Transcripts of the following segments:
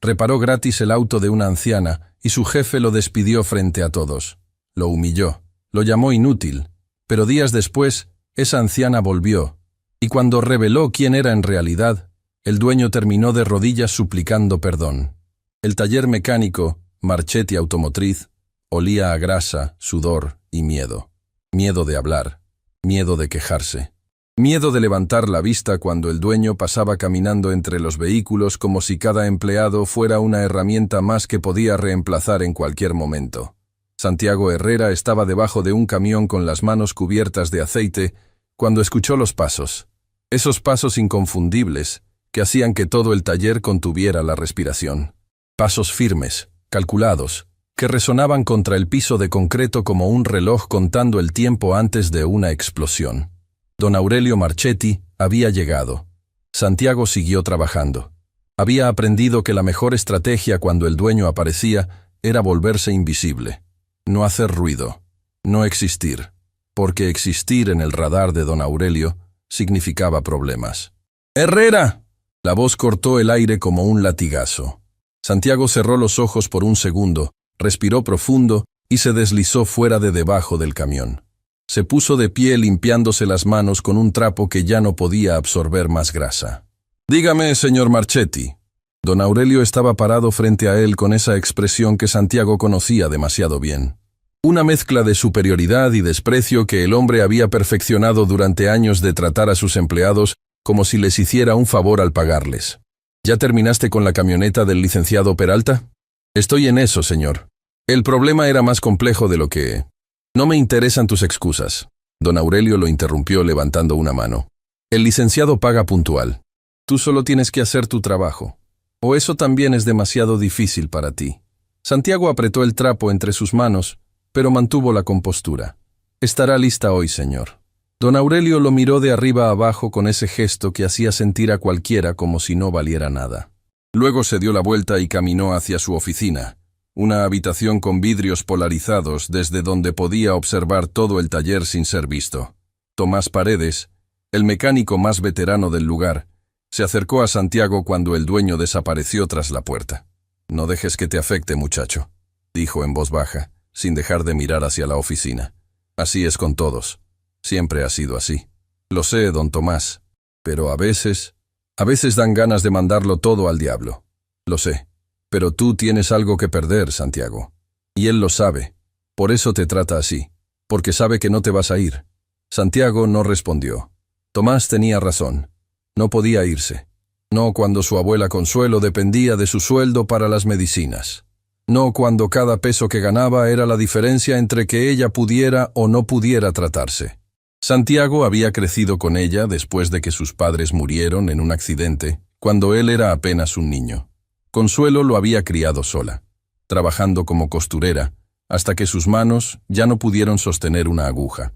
Reparó gratis el auto de una anciana y su jefe lo despidió frente a todos. Lo humilló, lo llamó inútil, pero días después, esa anciana volvió, y cuando reveló quién era en realidad, el dueño terminó de rodillas suplicando perdón. El taller mecánico, Marchetti Automotriz, olía a grasa, sudor y miedo. Miedo de hablar, miedo de quejarse. Miedo de levantar la vista cuando el dueño pasaba caminando entre los vehículos como si cada empleado fuera una herramienta más que podía reemplazar en cualquier momento. Santiago Herrera estaba debajo de un camión con las manos cubiertas de aceite cuando escuchó los pasos. Esos pasos inconfundibles que hacían que todo el taller contuviera la respiración. Pasos firmes, calculados, que resonaban contra el piso de concreto como un reloj contando el tiempo antes de una explosión. Don Aurelio Marchetti había llegado. Santiago siguió trabajando. Había aprendido que la mejor estrategia cuando el dueño aparecía era volverse invisible. No hacer ruido. No existir. Porque existir en el radar de don Aurelio significaba problemas. ¡Herrera! La voz cortó el aire como un latigazo. Santiago cerró los ojos por un segundo, respiró profundo y se deslizó fuera de debajo del camión. Se puso de pie limpiándose las manos con un trapo que ya no podía absorber más grasa. «Dígame, señor Marchetti». Don Aurelio estaba parado frente a él con esa expresión que Santiago conocía demasiado bien. Una mezcla de superioridad y desprecio que el hombre había perfeccionado durante años de tratar a sus empleados como si les hiciera un favor al pagarles. «¿Ya terminaste con la camioneta del licenciado Peralta?» «Estoy en eso, señor. El problema era más complejo de lo que...» «No me interesan tus excusas». Don Aurelio lo interrumpió levantando una mano. «El licenciado paga puntual. Tú solo tienes que hacer tu trabajo. ¿O eso también es demasiado difícil para ti?» Santiago apretó el trapo entre sus manos, pero mantuvo la compostura. «Estará lista hoy, señor». Don Aurelio lo miró de arriba a abajo con ese gesto que hacía sentir a cualquiera como si no valiera nada. Luego se dio la vuelta y caminó hacia su oficina, una habitación con vidrios polarizados desde donde podía observar todo el taller sin ser visto. Tomás Paredes, el mecánico más veterano del lugar, se acercó a Santiago cuando el dueño desapareció tras la puerta. «No dejes que te afecte, muchacho», dijo en voz baja, sin dejar de mirar hacia la oficina. «Así es con todos. Siempre ha sido así. Lo sé, don Tomás, pero a veces dan ganas de mandarlo todo al diablo. Lo sé, pero tú tienes algo que perder, Santiago. Y él lo sabe. Por eso te trata así, porque sabe que no te vas a ir». Santiago no respondió. Tomás tenía razón. No podía irse. No cuando su abuela Consuelo dependía de su sueldo para las medicinas. No cuando cada peso que ganaba era la diferencia entre que ella pudiera o no pudiera tratarse. Santiago había crecido con ella después de que sus padres murieron en un accidente, cuando él era apenas un niño. Consuelo lo había criado sola, trabajando como costurera, hasta que sus manos ya no pudieron sostener una aguja.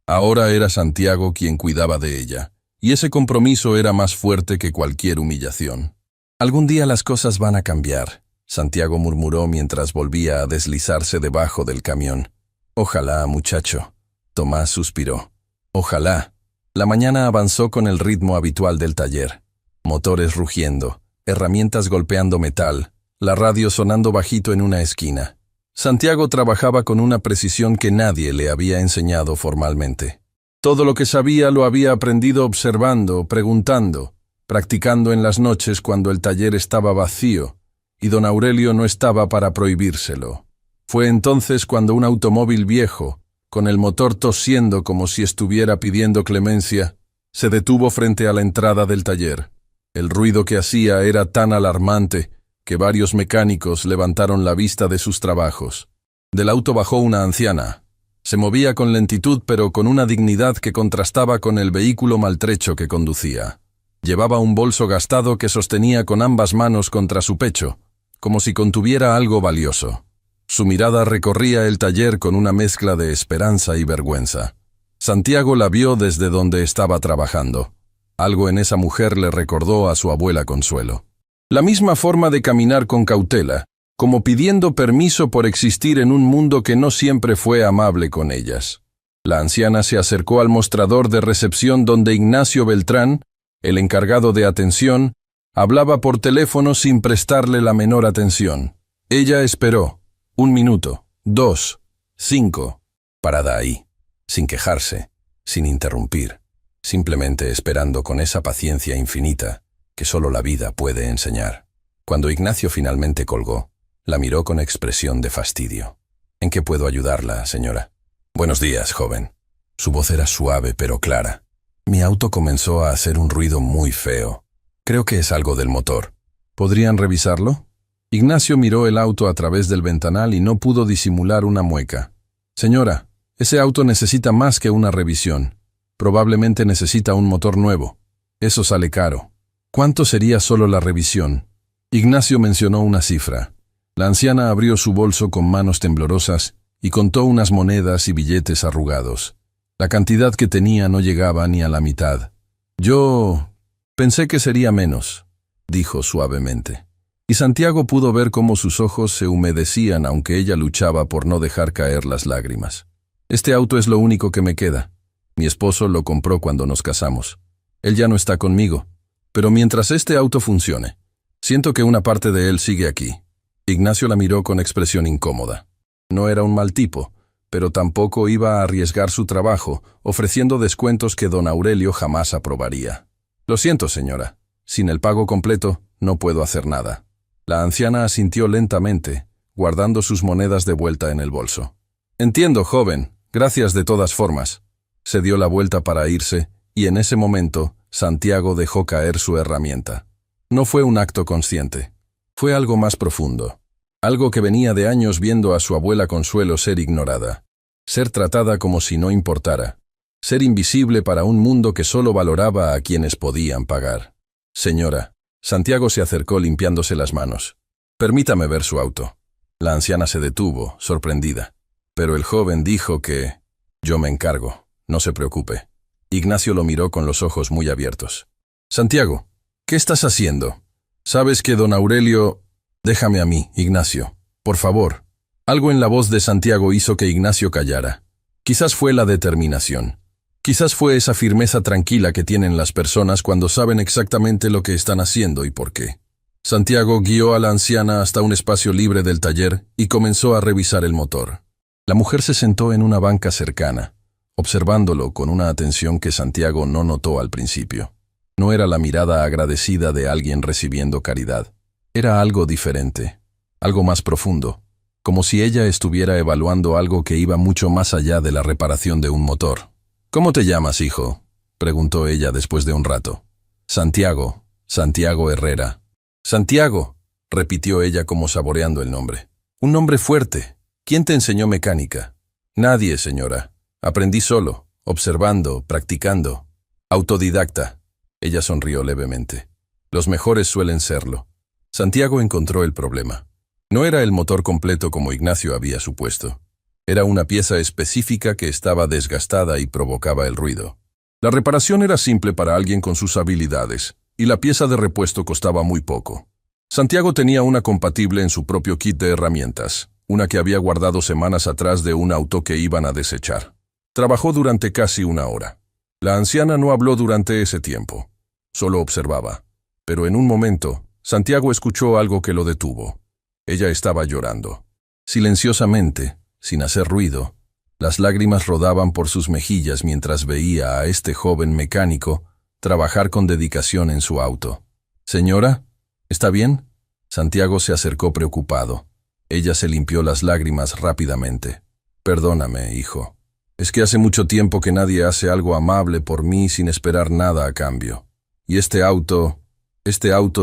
Ahora era Santiago quien cuidaba de ella, y ese compromiso era más fuerte que cualquier humillación. «Algún día las cosas van a cambiar», Santiago murmuró mientras volvía a deslizarse debajo del camión. «Ojalá, muchacho». Tomás suspiró. «Ojalá». La mañana avanzó con el ritmo habitual del taller. Motores rugiendo, herramientas golpeando metal, la radio sonando bajito en una esquina. Santiago trabajaba con una precisión que nadie le había enseñado formalmente. Todo lo que sabía lo había aprendido observando, preguntando, practicando en las noches cuando el taller estaba vacío, y don Aurelio no estaba para prohibírselo. Fue entonces cuando un automóvil viejo, con el motor tosiendo como si estuviera pidiendo clemencia, se detuvo frente a la entrada del taller. El ruido que hacía era tan alarmante que varios mecánicos levantaron la vista de sus trabajos. Del auto bajó una anciana. Se movía con lentitud pero con una dignidad que contrastaba con el vehículo maltrecho que conducía. Llevaba un bolso gastado que sostenía con ambas manos contra su pecho, como si contuviera algo valioso. Su mirada recorría el taller con una mezcla de esperanza y vergüenza. Santiago la vio desde donde estaba trabajando. Algo en esa mujer le recordó a su abuela Consuelo. La misma forma de caminar con cautela, como pidiendo permiso por existir en un mundo que no siempre fue amable con ellas. La anciana se acercó al mostrador de recepción donde Ignacio Beltrán, el encargado de atención, Hablaba por teléfono sin prestarle la menor atención. Ella esperó. 1 minuto, 2, 5. Parada ahí, sin quejarse, sin interrumpir, simplemente esperando con esa paciencia infinita que solo la vida puede enseñar. Cuando Ignacio finalmente colgó, la miró con expresión de fastidio. ¿En qué puedo ayudarla, señora? Buenos días, joven. Su voz era suave pero clara. Mi auto comenzó a hacer un ruido muy feo. Creo que es algo del motor. ¿Podrían revisarlo? Ignacio miró el auto a través del ventanal y no pudo disimular una mueca. Señora, ese auto necesita más que una revisión. Probablemente necesita un motor nuevo. Eso sale caro. ¿Cuánto sería solo la revisión? Ignacio mencionó una cifra. La anciana abrió su bolso con manos temblorosas y contó unas monedas y billetes arrugados. La cantidad que tenía no llegaba ni a la mitad. Yo pensé que sería menos, dijo suavemente. Y Santiago pudo ver cómo sus ojos se humedecían aunque ella luchaba por no dejar caer las lágrimas. Este auto es lo único que me queda. Mi esposo lo compró cuando nos casamos. Él ya no está conmigo. Pero mientras este auto funcione, siento que una parte de él sigue aquí. Ignacio la miró con expresión incómoda. No era un mal tipo, pero tampoco iba a arriesgar su trabajo, ofreciendo descuentos que don Aurelio jamás aprobaría. Lo siento, señora. Sin el pago completo, no puedo hacer nada. La anciana asintió lentamente, guardando sus monedas de vuelta en el bolso. Entiendo, joven. Gracias de todas formas. Se dio la vuelta para irse, y en ese momento, Santiago dejó caer su herramienta. No fue un acto consciente. Fue algo más profundo. Algo que venía de años viendo a su abuela Consuelo ser ignorada. Ser tratada como si no importara. Ser invisible para un mundo que solo valoraba a quienes podían pagar. Señora, Santiago se acercó limpiándose las manos. Permítame ver su auto. La anciana se detuvo, sorprendida. Pero el joven dijo que... Yo me encargo, no se preocupe. Ignacio lo miró con los ojos muy abiertos. Santiago, ¿qué estás haciendo? Sabes que don Aurelio... Déjame a mí, Ignacio, por favor. Algo en la voz de Santiago hizo que Ignacio callara. Quizás fue la determinación. Quizás fue esa firmeza tranquila que tienen las personas cuando saben exactamente lo que están haciendo y por qué. Santiago guió a la anciana hasta un espacio libre del taller y comenzó a revisar el motor. La mujer se sentó en una banca cercana, observándolo con una atención que Santiago no notó al principio. No era la mirada agradecida de alguien recibiendo caridad. Era algo diferente, algo más profundo, como si ella estuviera evaluando algo que iba mucho más allá de la reparación de un motor. ¿Cómo te llamas, hijo?, preguntó ella después de un rato. Santiago, Santiago Herrera. Santiago, repitió ella como saboreando el nombre. Un nombre fuerte. ¿Quién te enseñó mecánica? Nadie, señora. Aprendí solo, observando, practicando. Autodidacta. Ella sonrió levemente. Los mejores suelen serlo. Santiago encontró el problema. No era el motor completo como Ignacio había supuesto. Era una pieza específica que estaba desgastada y provocaba el ruido. La reparación era simple para alguien con sus habilidades, y la pieza de repuesto costaba muy poco. Santiago tenía una compatible en su propio kit de herramientas, una que había guardado semanas atrás de un auto que iban a desechar. Trabajó durante casi 1 hora. La anciana no habló durante ese tiempo. Solo observaba. Pero en un momento, Santiago escuchó algo que lo detuvo. Ella estaba llorando. Silenciosamente, sin hacer ruido, las lágrimas rodaban por sus mejillas mientras veía a este joven mecánico trabajar con dedicación en su auto. «Señora, ¿está bien?» Santiago se acercó preocupado. Ella se limpió las lágrimas rápidamente. «Perdóname, hijo. Es que hace mucho tiempo que nadie hace algo amable por mí sin esperar nada a cambio. Y este auto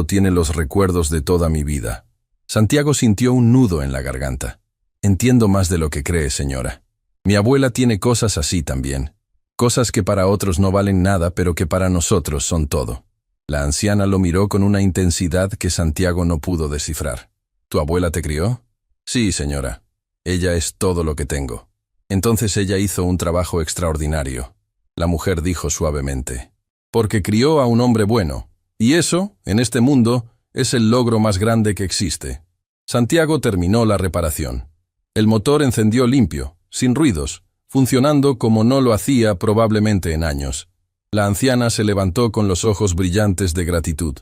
tiene los recuerdos de toda mi vida». Santiago sintió un nudo en la garganta. «Entiendo más de lo que cree, señora. Mi abuela tiene cosas así también. Cosas que para otros no valen nada, pero que para nosotros son todo». La anciana lo miró con una intensidad que Santiago no pudo descifrar. «¿Tu abuela te crió?» «Sí, señora. Ella es todo lo que tengo». «Entonces ella hizo un trabajo extraordinario», la mujer dijo suavemente. «Porque crió a un hombre bueno. Y eso, en este mundo, es el logro más grande que existe». Santiago terminó la reparación. El motor encendió limpio, sin ruidos, funcionando como no lo hacía probablemente en años. La anciana se levantó con los ojos brillantes de gratitud.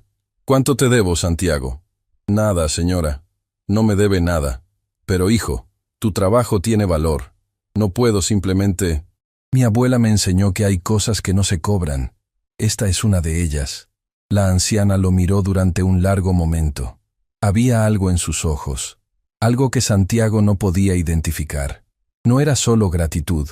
¿Cuánto te debo, Santiago? Nada, señora. No me debe nada. Pero, hijo, tu trabajo tiene valor. No puedo simplemente... Mi abuela me enseñó que hay cosas que no se cobran. Esta es una de ellas. La anciana lo miró durante un largo momento. Había algo en sus ojos, algo que Santiago no podía identificar. No era solo gratitud,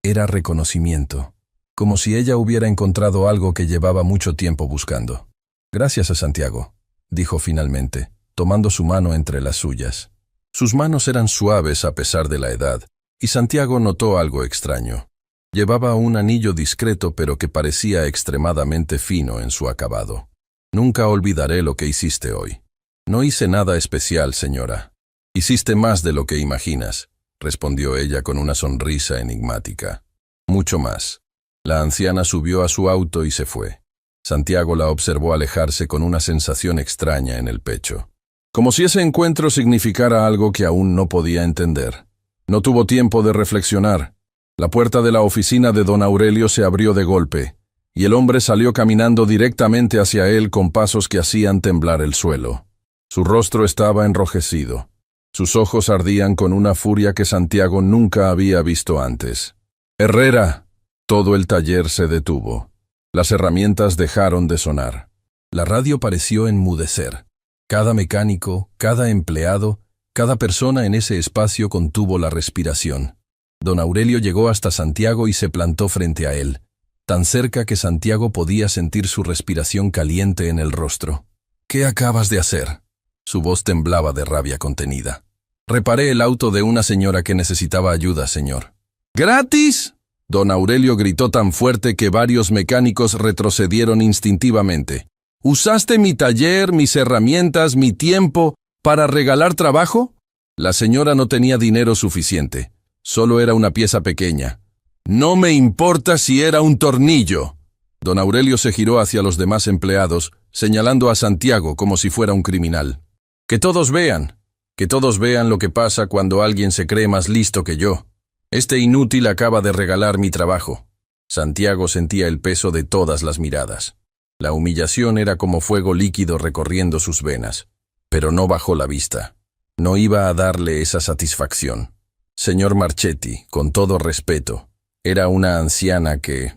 era reconocimiento, como si ella hubiera encontrado algo que llevaba mucho tiempo buscando. Gracias a Santiago, dijo finalmente, tomando su mano entre las suyas. Sus manos eran suaves a pesar de la edad, y Santiago notó algo extraño. Llevaba un anillo discreto pero que parecía extremadamente fino en su acabado. Nunca olvidaré lo que hiciste hoy. No hice nada especial, señora. Hiciste más de lo que imaginas, respondió ella con una sonrisa enigmática. Mucho más. La anciana subió a su auto y se fue. Santiago la observó alejarse con una sensación extraña en el pecho. Como si ese encuentro significara algo que aún no podía entender. No tuvo tiempo de reflexionar. La puerta de la oficina de don Aurelio se abrió de golpe, y el hombre salió caminando directamente hacia él con pasos que hacían temblar el suelo. Su rostro estaba enrojecido. Sus ojos ardían con una furia que Santiago nunca había visto antes. ¡Herrera! Todo el taller se detuvo. Las herramientas dejaron de sonar. La radio pareció enmudecer. Cada mecánico, cada empleado, cada persona en ese espacio contuvo la respiración. Don Aurelio llegó hasta Santiago y se plantó frente a él, tan cerca que Santiago podía sentir su respiración caliente en el rostro. ¿Qué acabas de hacer? Su voz temblaba de rabia contenida. Reparé el auto de una señora que necesitaba ayuda, señor. ¿Gratis? Don Aurelio gritó tan fuerte que varios mecánicos retrocedieron instintivamente. ¿Usaste mi taller, mis herramientas, mi tiempo para regalar trabajo? La señora no tenía dinero suficiente. Solo era una pieza pequeña. No me importa si era un tornillo. Don Aurelio se giró hacia los demás empleados, señalando a Santiago como si fuera un criminal. Que todos vean lo que pasa cuando alguien se cree más listo que yo. Este inútil acaba de regalar mi trabajo. Santiago sentía el peso de todas las miradas. La humillación era como fuego líquido recorriendo sus venas. Pero no bajó la vista. No iba a darle esa satisfacción. Señor Marchetti, con todo respeto, era una anciana que...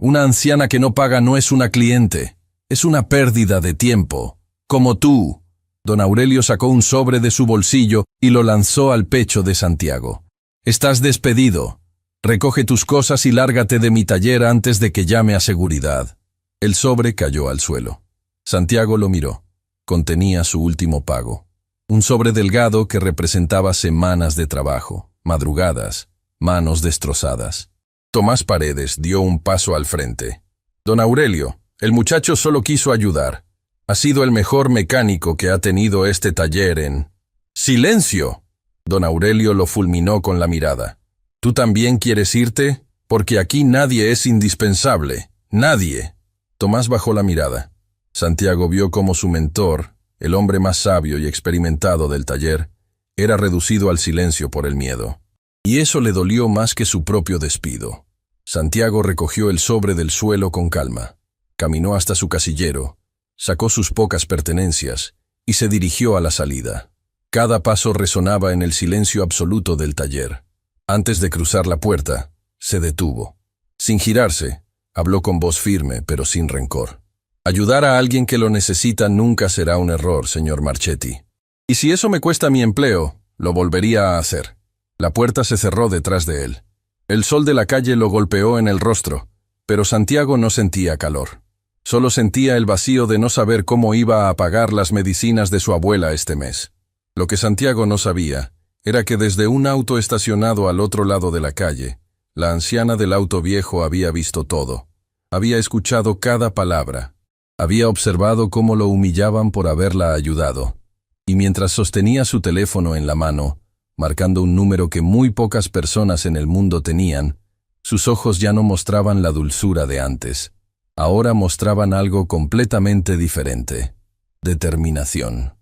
Una anciana que no paga no es una cliente. Es una pérdida de tiempo. Como tú. Don Aurelio sacó un sobre de su bolsillo y lo lanzó al pecho de Santiago. Estás despedido. Recoge tus cosas y lárgate de mi taller antes de que llame a seguridad. El sobre cayó al suelo. Santiago lo miró. Contenía su último pago. Un sobre delgado que representaba semanas de trabajo, madrugadas, manos destrozadas. Tomás Paredes dio un paso al frente. Don Aurelio, el muchacho solo quiso ayudar. Ha sido el mejor mecánico que ha tenido este taller en... ¡Silencio! Don Aurelio lo fulminó con la mirada. ¿Tú también quieres irte? Porque aquí nadie es indispensable. Nadie. Tomás bajó la mirada. Santiago vio cómo su mentor, el hombre más sabio y experimentado del taller, era reducido al silencio por el miedo. Y eso le dolió más que su propio despido. Santiago recogió el sobre del suelo con calma. Caminó hasta su casillero, sacó sus pocas pertenencias y se dirigió a la salida. Cada paso resonaba en el silencio absoluto del taller. Antes de cruzar la puerta, se detuvo. Sin girarse, habló con voz firme, pero sin rencor. Ayudar a alguien que lo necesita nunca será un error, señor Marchetti. Y si eso me cuesta mi empleo, lo volvería a hacer. La puerta se cerró detrás de él. El sol de la calle lo golpeó en el rostro, pero Santiago no sentía calor. Solo sentía el vacío de no saber cómo iba a pagar las medicinas de su abuela este mes. Lo que Santiago no sabía era que desde un auto estacionado al otro lado de la calle, la anciana del auto viejo había visto todo. Había escuchado cada palabra. Había observado cómo lo humillaban por haberla ayudado. Y mientras sostenía su teléfono en la mano, marcando un número que muy pocas personas en el mundo tenían, sus ojos ya no mostraban la dulzura de antes. Ahora mostraban algo completamente diferente. Determinación.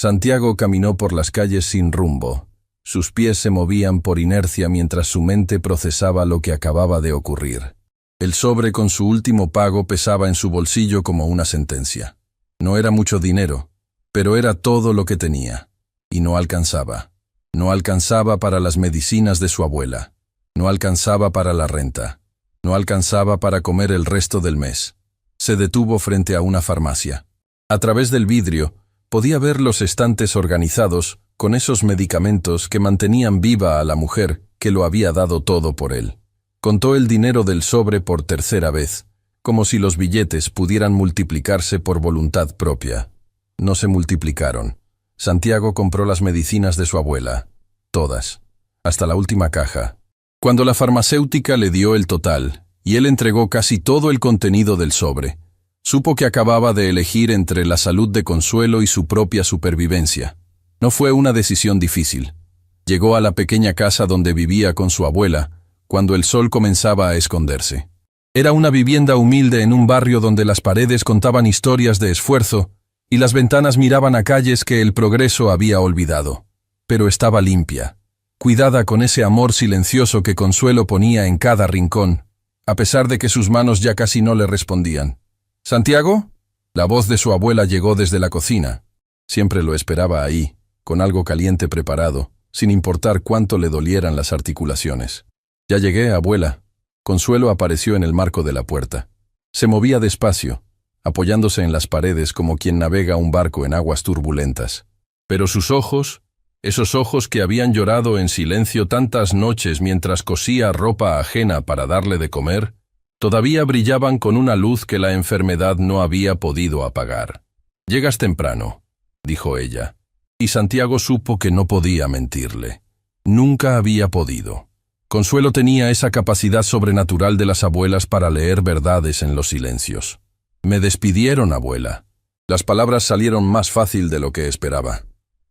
Santiago caminó por las calles sin rumbo. Sus pies se movían por inercia mientras su mente procesaba lo que acababa de ocurrir. El sobre con su último pago pesaba en su bolsillo como una sentencia. No era mucho dinero, pero era todo lo que tenía. Y no alcanzaba. No alcanzaba para las medicinas de su abuela. No alcanzaba para la renta. No alcanzaba para comer el resto del mes. Se detuvo frente a una farmacia. A través del vidrio, podía ver los estantes organizados con esos medicamentos que mantenían viva a la mujer que lo había dado todo por él. Contó el dinero del sobre por tercera vez, como si los billetes pudieran multiplicarse por voluntad propia. No se multiplicaron. Santiago compró las medicinas de su abuela. Todas. Hasta la última caja. Cuando la farmacéutica le dio el total, y él entregó casi todo el contenido del sobre, supo que acababa de elegir entre la salud de Consuelo y su propia supervivencia. No fue una decisión difícil. Llegó a la pequeña casa donde vivía con su abuela, cuando el sol comenzaba a esconderse. Era una vivienda humilde en un barrio donde las paredes contaban historias de esfuerzo y las ventanas miraban a calles que el progreso había olvidado. Pero estaba limpia, cuidada con ese amor silencioso que Consuelo ponía en cada rincón, a pesar de que sus manos ya casi no le respondían. ¿Santiago? La voz de su abuela llegó desde la cocina. Siempre lo esperaba ahí, con algo caliente preparado, sin importar cuánto le dolieran las articulaciones. Ya llegué, abuela. Consuelo apareció en el marco de la puerta. Se movía despacio, apoyándose en las paredes como quien navega un barco en aguas turbulentas. Pero sus ojos, esos ojos que habían llorado en silencio tantas noches mientras cosía ropa ajena para darle de comer, todavía brillaban con una luz que la enfermedad no había podido apagar. «Llegas temprano», dijo ella, y Santiago supo que no podía mentirle. Nunca había podido. Consuelo tenía esa capacidad sobrenatural de las abuelas para leer verdades en los silencios. «Me despidieron, abuela». Las palabras salieron más fácil de lo que esperaba.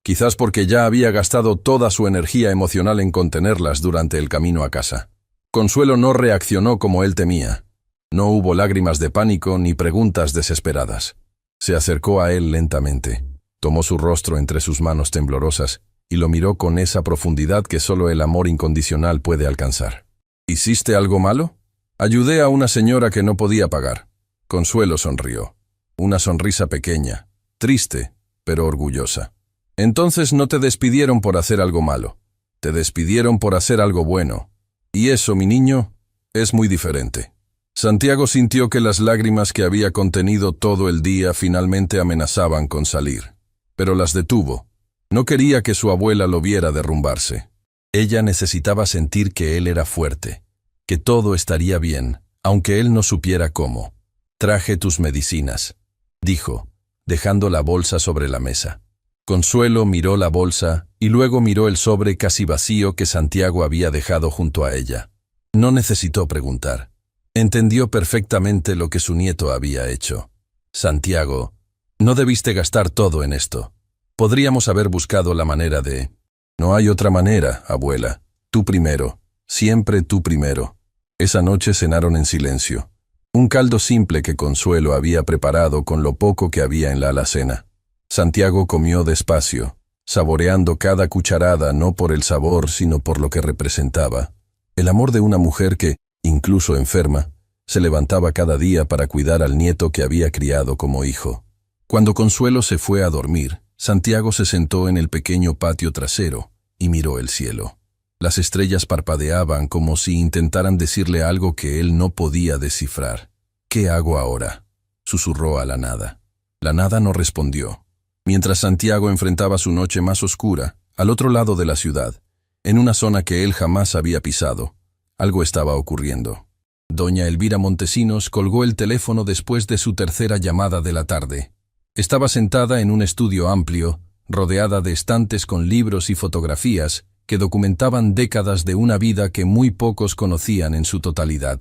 Quizás porque ya había gastado toda su energía emocional en contenerlas durante el camino a casa. Consuelo no reaccionó como él temía. No hubo lágrimas de pánico ni preguntas desesperadas. Se acercó a él lentamente, tomó su rostro entre sus manos temblorosas y lo miró con esa profundidad que solo el amor incondicional puede alcanzar. «¿Hiciste algo malo?» «Ayudé a una señora que no podía pagar». Consuelo sonrió. Una sonrisa pequeña, triste, pero orgullosa. «Entonces no te despidieron por hacer algo malo. Te despidieron por hacer algo bueno. Y eso, mi niño, es muy diferente». Santiago sintió que las lágrimas que había contenido todo el día finalmente amenazaban con salir. Pero las detuvo. No quería que su abuela lo viera derrumbarse. Ella necesitaba sentir que él era fuerte, que todo estaría bien, aunque él no supiera cómo. «Traje tus medicinas», dijo, dejando la bolsa sobre la mesa. Consuelo miró la bolsa y luego miró el sobre casi vacío que Santiago había dejado junto a ella. No necesitó preguntar. Entendió perfectamente lo que su nieto había hecho. «Santiago, no debiste gastar todo en esto. Podríamos haber buscado la manera de...» «No hay otra manera, abuela. Tú primero. Siempre tú primero». Esa noche cenaron en silencio. Un caldo simple que Consuelo había preparado con lo poco que había en la alacena. Santiago comió despacio, saboreando cada cucharada no por el sabor sino por lo que representaba. El amor de una mujer que, incluso enferma, se levantaba cada día para cuidar al nieto que había criado como hijo. Cuando Consuelo se fue a dormir, Santiago se sentó en el pequeño patio trasero y miró el cielo. Las estrellas parpadeaban como si intentaran decirle algo que él no podía descifrar. «¿Qué hago ahora?», susurró a la nada. La nada no respondió. Mientras Santiago enfrentaba su noche más oscura, al otro lado de la ciudad, en una zona que él jamás había pisado, algo estaba ocurriendo. Doña Elvira Montesinos colgó el teléfono después de su tercera llamada de la tarde. Estaba sentada en un estudio amplio, rodeada de estantes con libros y fotografías que documentaban décadas de una vida que muy pocos conocían en su totalidad.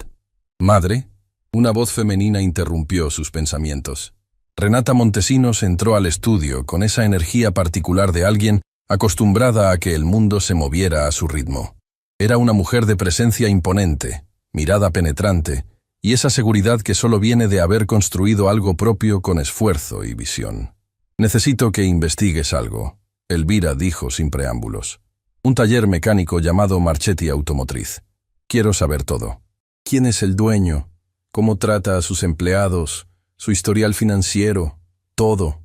«Madre», una voz femenina interrumpió sus pensamientos. Renata Montesinos entró al estudio con esa energía particular de alguien acostumbrada a que el mundo se moviera a su ritmo. Era una mujer de presencia imponente, mirada penetrante, y esa seguridad que solo viene de haber construido algo propio con esfuerzo y visión. «Necesito que investigues algo», Elvira dijo sin preámbulos. «Un taller mecánico llamado Marchetti Automotriz. Quiero saber todo. ¿Quién es el dueño? ¿Cómo trata a sus empleados? Su historial financiero, todo.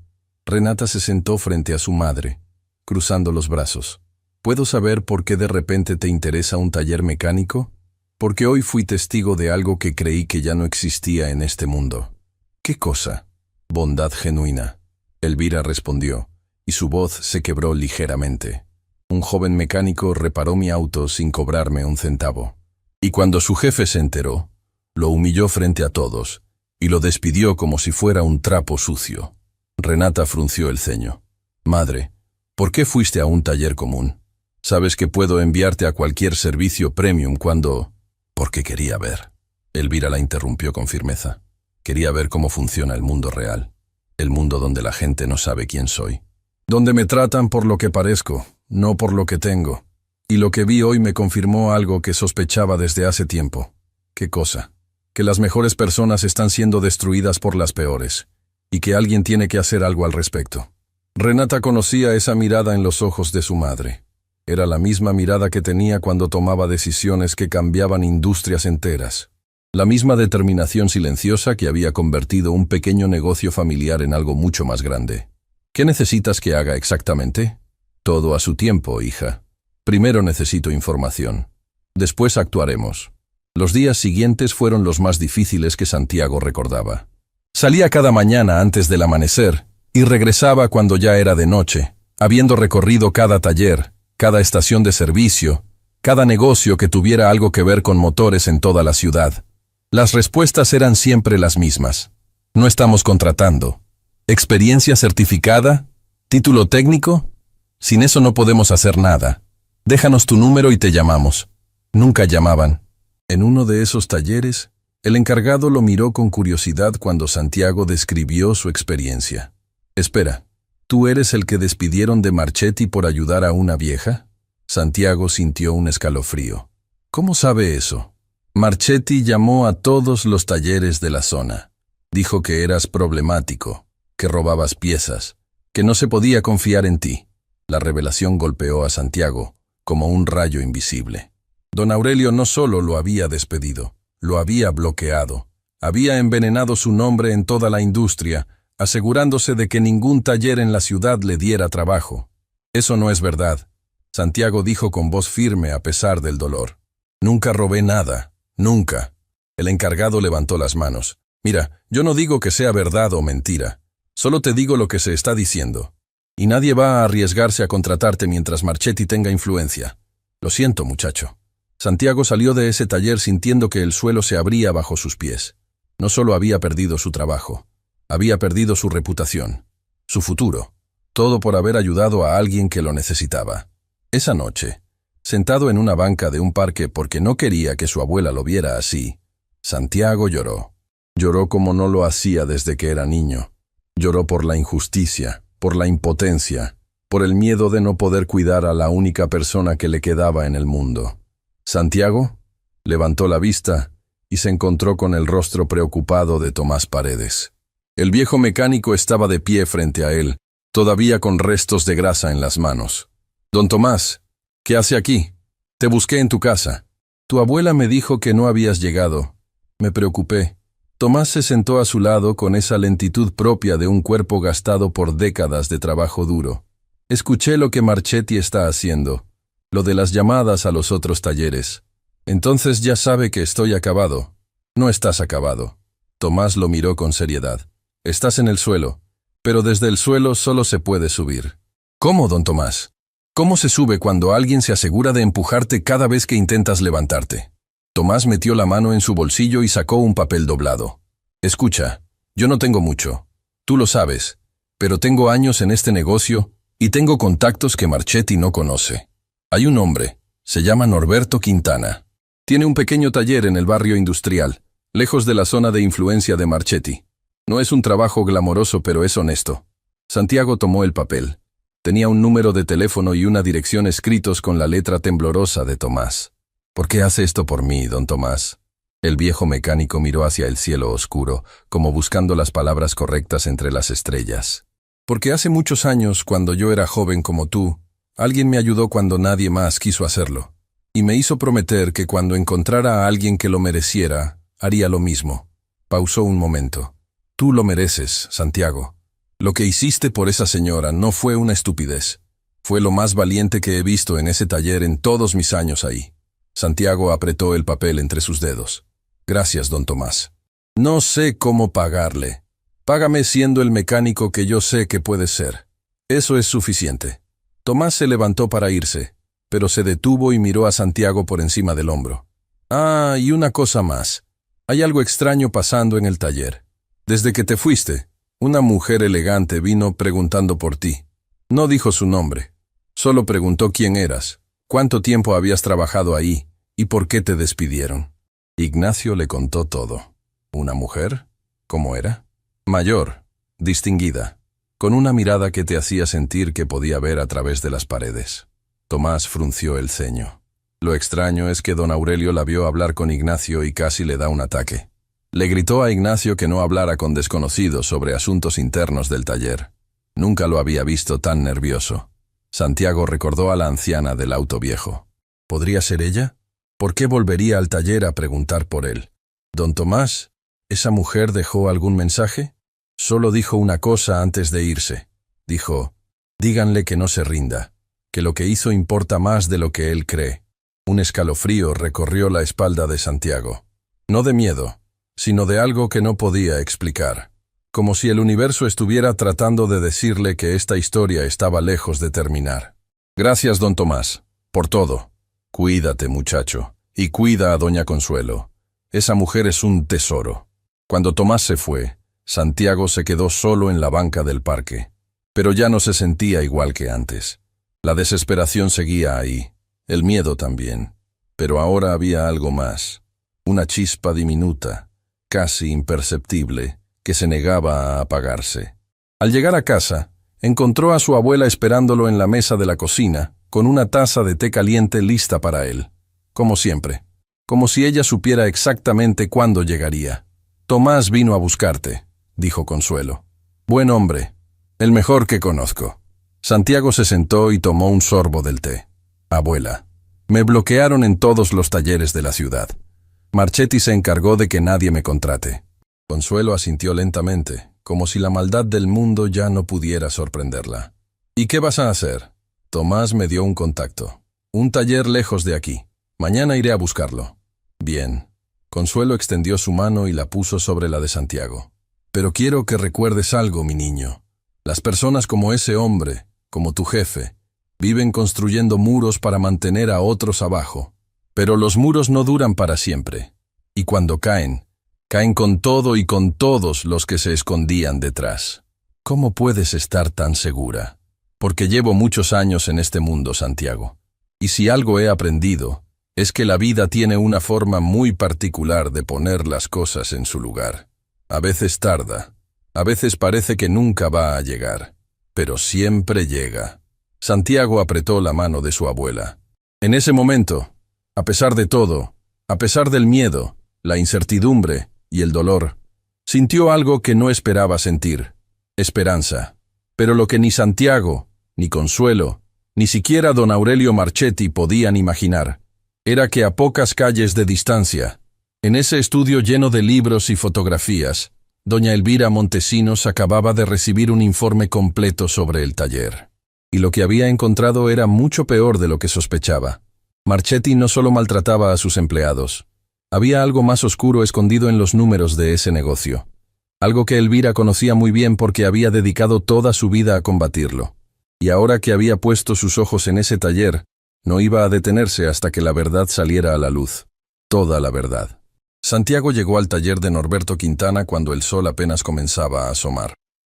Renata se sentó frente a su madre, cruzando los brazos. ¿Puedo saber por qué de repente te interesa un taller mecánico? Porque hoy fui testigo de algo que creí que ya no existía en este mundo. ¿Qué cosa? Bondad genuina. Elvira respondió, y su voz se quebró ligeramente. Un joven mecánico reparó mi auto sin cobrarme un centavo. Y cuando su jefe se enteró, lo humilló frente a todos, y lo despidió como si fuera un trapo sucio. Renata frunció el ceño. Madre, ¿por qué fuiste a un taller común? Sabes que puedo enviarte a cualquier servicio premium cuando... Porque quería ver. Elvira la interrumpió con firmeza. Quería ver cómo funciona el mundo real. El mundo donde la gente no sabe quién soy. Donde me tratan por lo que parezco, no por lo que tengo. Y lo que vi hoy me confirmó algo que sospechaba desde hace tiempo. ¿Qué cosa? Que las mejores personas están siendo destruidas por las peores, y que alguien tiene que hacer algo al respecto. Renata conocía esa mirada en los ojos de su madre. Era la misma mirada que tenía cuando tomaba decisiones que cambiaban industrias enteras. La misma determinación silenciosa que había convertido un pequeño negocio familiar en algo mucho más grande. ¿Qué necesitas que haga exactamente? Todo a su tiempo, hija. Primero necesito información. Después actuaremos. Los días siguientes fueron los más difíciles que Santiago recordaba. Salía cada mañana antes del amanecer y regresaba cuando ya era de noche, habiendo recorrido cada taller, cada estación de servicio, cada negocio que tuviera algo que ver con motores en toda la ciudad. Las respuestas eran siempre las mismas. No estamos contratando. ¿Experiencia certificada? ¿Título técnico? Sin eso no podemos hacer nada. Déjanos tu número y te llamamos. Nunca llamaban. En uno de esos talleres, el encargado lo miró con curiosidad cuando Santiago describió su experiencia. Espera, ¿tú eres el que despidieron de Marchetti por ayudar a una vieja? Santiago sintió un escalofrío. ¿Cómo sabe eso? Marchetti llamó a todos los talleres de la zona. Dijo que eras problemático, que robabas piezas, que no se podía confiar en ti. La revelación golpeó a Santiago como un rayo invisible. Don Aurelio no solo lo había despedido, lo había bloqueado. Había envenenado su nombre en toda la industria, asegurándose de que ningún taller en la ciudad le diera trabajo. Eso no es verdad, Santiago dijo con voz firme a pesar del dolor. Nunca robé nada, nunca. El encargado levantó las manos. Mira, yo no digo que sea verdad o mentira, solo te digo lo que se está diciendo. Y nadie va a arriesgarse a contratarte mientras Marchetti tenga influencia. Lo siento, muchacho. Santiago salió de ese taller sintiendo que el suelo se abría bajo sus pies. No solo había perdido su trabajo, había perdido su reputación, su futuro, todo por haber ayudado a alguien que lo necesitaba. Esa noche, sentado en una banca de un parque porque no quería que su abuela lo viera así, Santiago lloró. Lloró como no lo hacía desde que era niño. Lloró por la injusticia, por la impotencia, por el miedo de no poder cuidar a la única persona que le quedaba en el mundo. Santiago levantó la vista y se encontró con el rostro preocupado de Tomás Paredes. El viejo mecánico estaba de pie frente a él, todavía con restos de grasa en las manos. «Don Tomás, ¿qué hace aquí? Te busqué en tu casa. Tu abuela me dijo que no habías llegado. Me preocupé». Tomás se sentó a su lado con esa lentitud propia de un cuerpo gastado por décadas de trabajo duro. «Escuché lo que Marchetti está haciendo, lo de las llamadas a los otros talleres. Entonces ya sabe que estoy acabado». «No estás acabado». Tomás lo miró con seriedad. «Estás en el suelo, pero desde el suelo solo se puede subir». «¿Cómo, don Tomás? ¿Cómo se sube cuando alguien se asegura de empujarte cada vez que intentas levantarte?» Tomás metió la mano en su bolsillo y sacó un papel doblado. «Escucha, yo no tengo mucho, tú lo sabes, pero tengo años en este negocio y tengo contactos que Marchetti no conoce. Hay un hombre, se llama Norberto Quintana. Tiene un pequeño taller en el barrio industrial, lejos de la zona de influencia de Marchetti. No es un trabajo glamoroso, pero es honesto». Santiago tomó el papel. Tenía un número de teléfono y una dirección escritos con la letra temblorosa de Tomás. «¿Por qué hace esto por mí, don Tomás?» El viejo mecánico miró hacia el cielo oscuro, como buscando las palabras correctas entre las estrellas. «Porque hace muchos años, cuando yo era joven como tú, alguien me ayudó cuando nadie más quiso hacerlo. Y me hizo prometer que cuando encontrara a alguien que lo mereciera, haría lo mismo». Pausó un momento. «Tú lo mereces, Santiago. Lo que hiciste por esa señora no fue una estupidez. Fue lo más valiente que he visto en ese taller en todos mis años ahí. Santiago apretó el papel entre sus dedos. Gracias, don Tomás. No sé cómo pagarle. Págame siendo el mecánico que yo sé que puedes ser. Eso es suficiente. Tomás se levantó para irse, pero se detuvo y miró a Santiago por encima del hombro. Ah, y una cosa más. Hay algo extraño pasando en el taller. Desde que te fuiste, una mujer elegante vino preguntando por ti. No dijo su nombre. Solo preguntó quién eras, cuánto tiempo habías trabajado ahí y por qué te despidieron. Ignacio le contó todo. ¿Una mujer? ¿Cómo era? Mayor, distinguida, con una mirada que te hacía sentir que podía ver a través de las paredes. Tomás frunció el ceño. Lo extraño es que don Aurelio la vio hablar con Ignacio y casi le da un ataque. Le gritó a Ignacio que no hablara con desconocidos sobre asuntos internos del taller. Nunca lo había visto tan nervioso. Santiago recordó a la anciana del auto viejo. ¿Podría ser ella? ¿Por qué volvería al taller a preguntar por él? Don Tomás, ¿esa mujer dejó algún mensaje? Solo dijo una cosa antes de irse. Dijo, díganle que no se rinda, que lo que hizo importa más de lo que él cree. Un escalofrío recorrió la espalda de Santiago. No de miedo, sino de algo que no podía explicar. Como si el universo estuviera tratando de decirle que esta historia estaba lejos de terminar. Gracias, don Tomás, por todo. Cuídate, muchacho, y cuida a doña Consuelo. Esa mujer es un tesoro. Cuando Tomás se fue, Santiago se quedó solo en la banca del parque. Pero ya no se sentía igual que antes. La desesperación seguía ahí, el miedo también. Pero ahora había algo más. Una chispa diminuta, casi imperceptible, que se negaba a apagarse. Al llegar a casa, encontró a su abuela esperándolo en la mesa de la cocina, con una taza de té caliente lista para él. Como siempre. Como si ella supiera exactamente cuándo llegaría. Tomás vino a buscarte, dijo Consuelo. Buen hombre, el mejor que conozco. Santiago se sentó y tomó un sorbo del té. Abuela, me bloquearon en todos los talleres de la ciudad. Marchetti se encargó de que nadie me contrate. Consuelo asintió lentamente, como si la maldad del mundo ya no pudiera sorprenderla. ¿Y qué vas a hacer? Tomás me dio un contacto. Un taller lejos de aquí. Mañana iré a buscarlo. Bien. Consuelo extendió su mano y la puso sobre la de Santiago. Pero quiero que recuerdes algo, mi niño. Las personas como ese hombre, como tu jefe, viven construyendo muros para mantener a otros abajo. Pero los muros no duran para siempre. Y cuando caen, caen con todo y con todos los que se escondían detrás. ¿Cómo puedes estar tan segura? Porque llevo muchos años en este mundo, Santiago. Y si algo he aprendido, es que la vida tiene una forma muy particular de poner las cosas en su lugar. A veces tarda, a veces parece que nunca va a llegar, pero siempre llega. Santiago apretó la mano de su abuela. En ese momento, a pesar de todo, a pesar del miedo, la incertidumbre y el dolor, sintió algo que no esperaba sentir: esperanza. Pero lo que ni Santiago, ni Consuelo, ni siquiera don Aurelio Marchetti podían imaginar, era que a pocas calles de distancia, en ese estudio lleno de libros y fotografías, doña Elvira Montesinos acababa de recibir un informe completo sobre el taller. Y lo que había encontrado era mucho peor de lo que sospechaba. Marchetti no solo maltrataba a sus empleados. Había algo más oscuro escondido en los números de ese negocio. Algo que Elvira conocía muy bien porque había dedicado toda su vida a combatirlo. Y ahora que había puesto sus ojos en ese taller, no iba a detenerse hasta que la verdad saliera a la luz. Toda la verdad. Santiago llegó al taller de Norberto Quintana cuando el sol apenas comenzaba a asomar.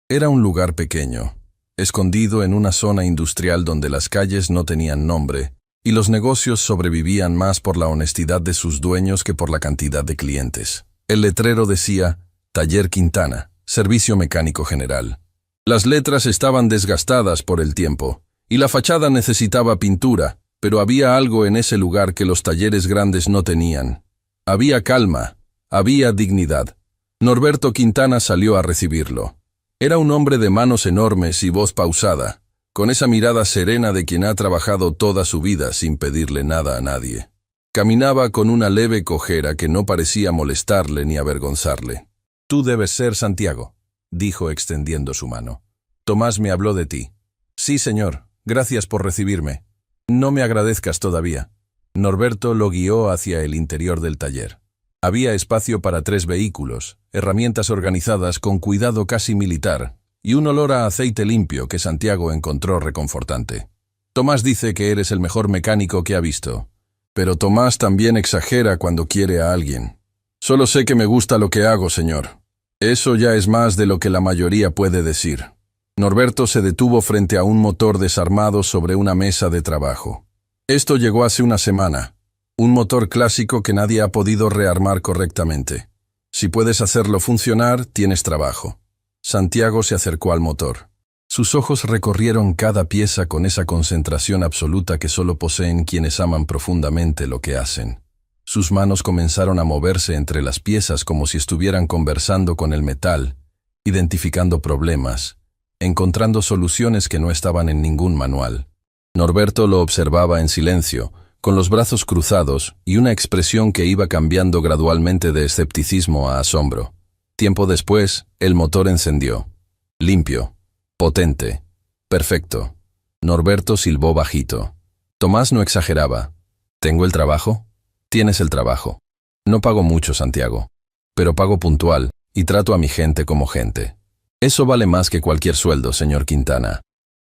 Era un lugar pequeño, escondido en una zona industrial donde las calles no tenían nombre, y los negocios sobrevivían más por la honestidad de sus dueños que por la cantidad de clientes. El letrero decía, Taller Quintana, Servicio Mecánico General. Las letras estaban desgastadas por el tiempo, y la fachada necesitaba pintura, pero había algo en ese lugar que los talleres grandes no tenían. Había calma, había dignidad. Norberto Quintana salió a recibirlo. Era un hombre de manos enormes y voz pausada, con esa mirada serena de quien ha trabajado toda su vida sin pedirle nada a nadie. Caminaba con una leve cojera que no parecía molestarle ni avergonzarle. «Tú debes ser Santiago», dijo extendiendo su mano. Tomás me habló de ti. Sí, señor. Gracias por recibirme. No me agradezcas todavía. Norberto lo guió hacia el interior del taller. Había espacio para 3 vehículos, herramientas organizadas con cuidado casi militar, y un olor a aceite limpio que Santiago encontró reconfortante. Tomás dice que eres el mejor mecánico que ha visto. Pero Tomás también exagera cuando quiere a alguien. Solo sé que me gusta lo que hago, señor. Eso ya es más de lo que la mayoría puede decir. Norberto se detuvo frente a un motor desarmado sobre una mesa de trabajo. Esto llegó hace una semana. Un motor clásico que nadie ha podido rearmar correctamente. Si puedes hacerlo funcionar, tienes trabajo. Santiago se acercó al motor. Sus ojos recorrieron cada pieza con esa concentración absoluta que solo poseen quienes aman profundamente lo que hacen. Sus manos comenzaron a moverse entre las piezas como si estuvieran conversando con el metal, identificando problemas, encontrando soluciones que no estaban en ningún manual. Norberto lo observaba en silencio, con los brazos cruzados y una expresión que iba cambiando gradualmente de escepticismo a asombro. Tiempo después, el motor encendió. Limpio, potente, perfecto. Norberto silbó bajito. Tomás no exageraba. ¿Tengo el trabajo? Tienes el trabajo. No pago mucho, Santiago, pero pago puntual y trato a mi gente como gente. Eso vale más que cualquier sueldo, señor Quintana.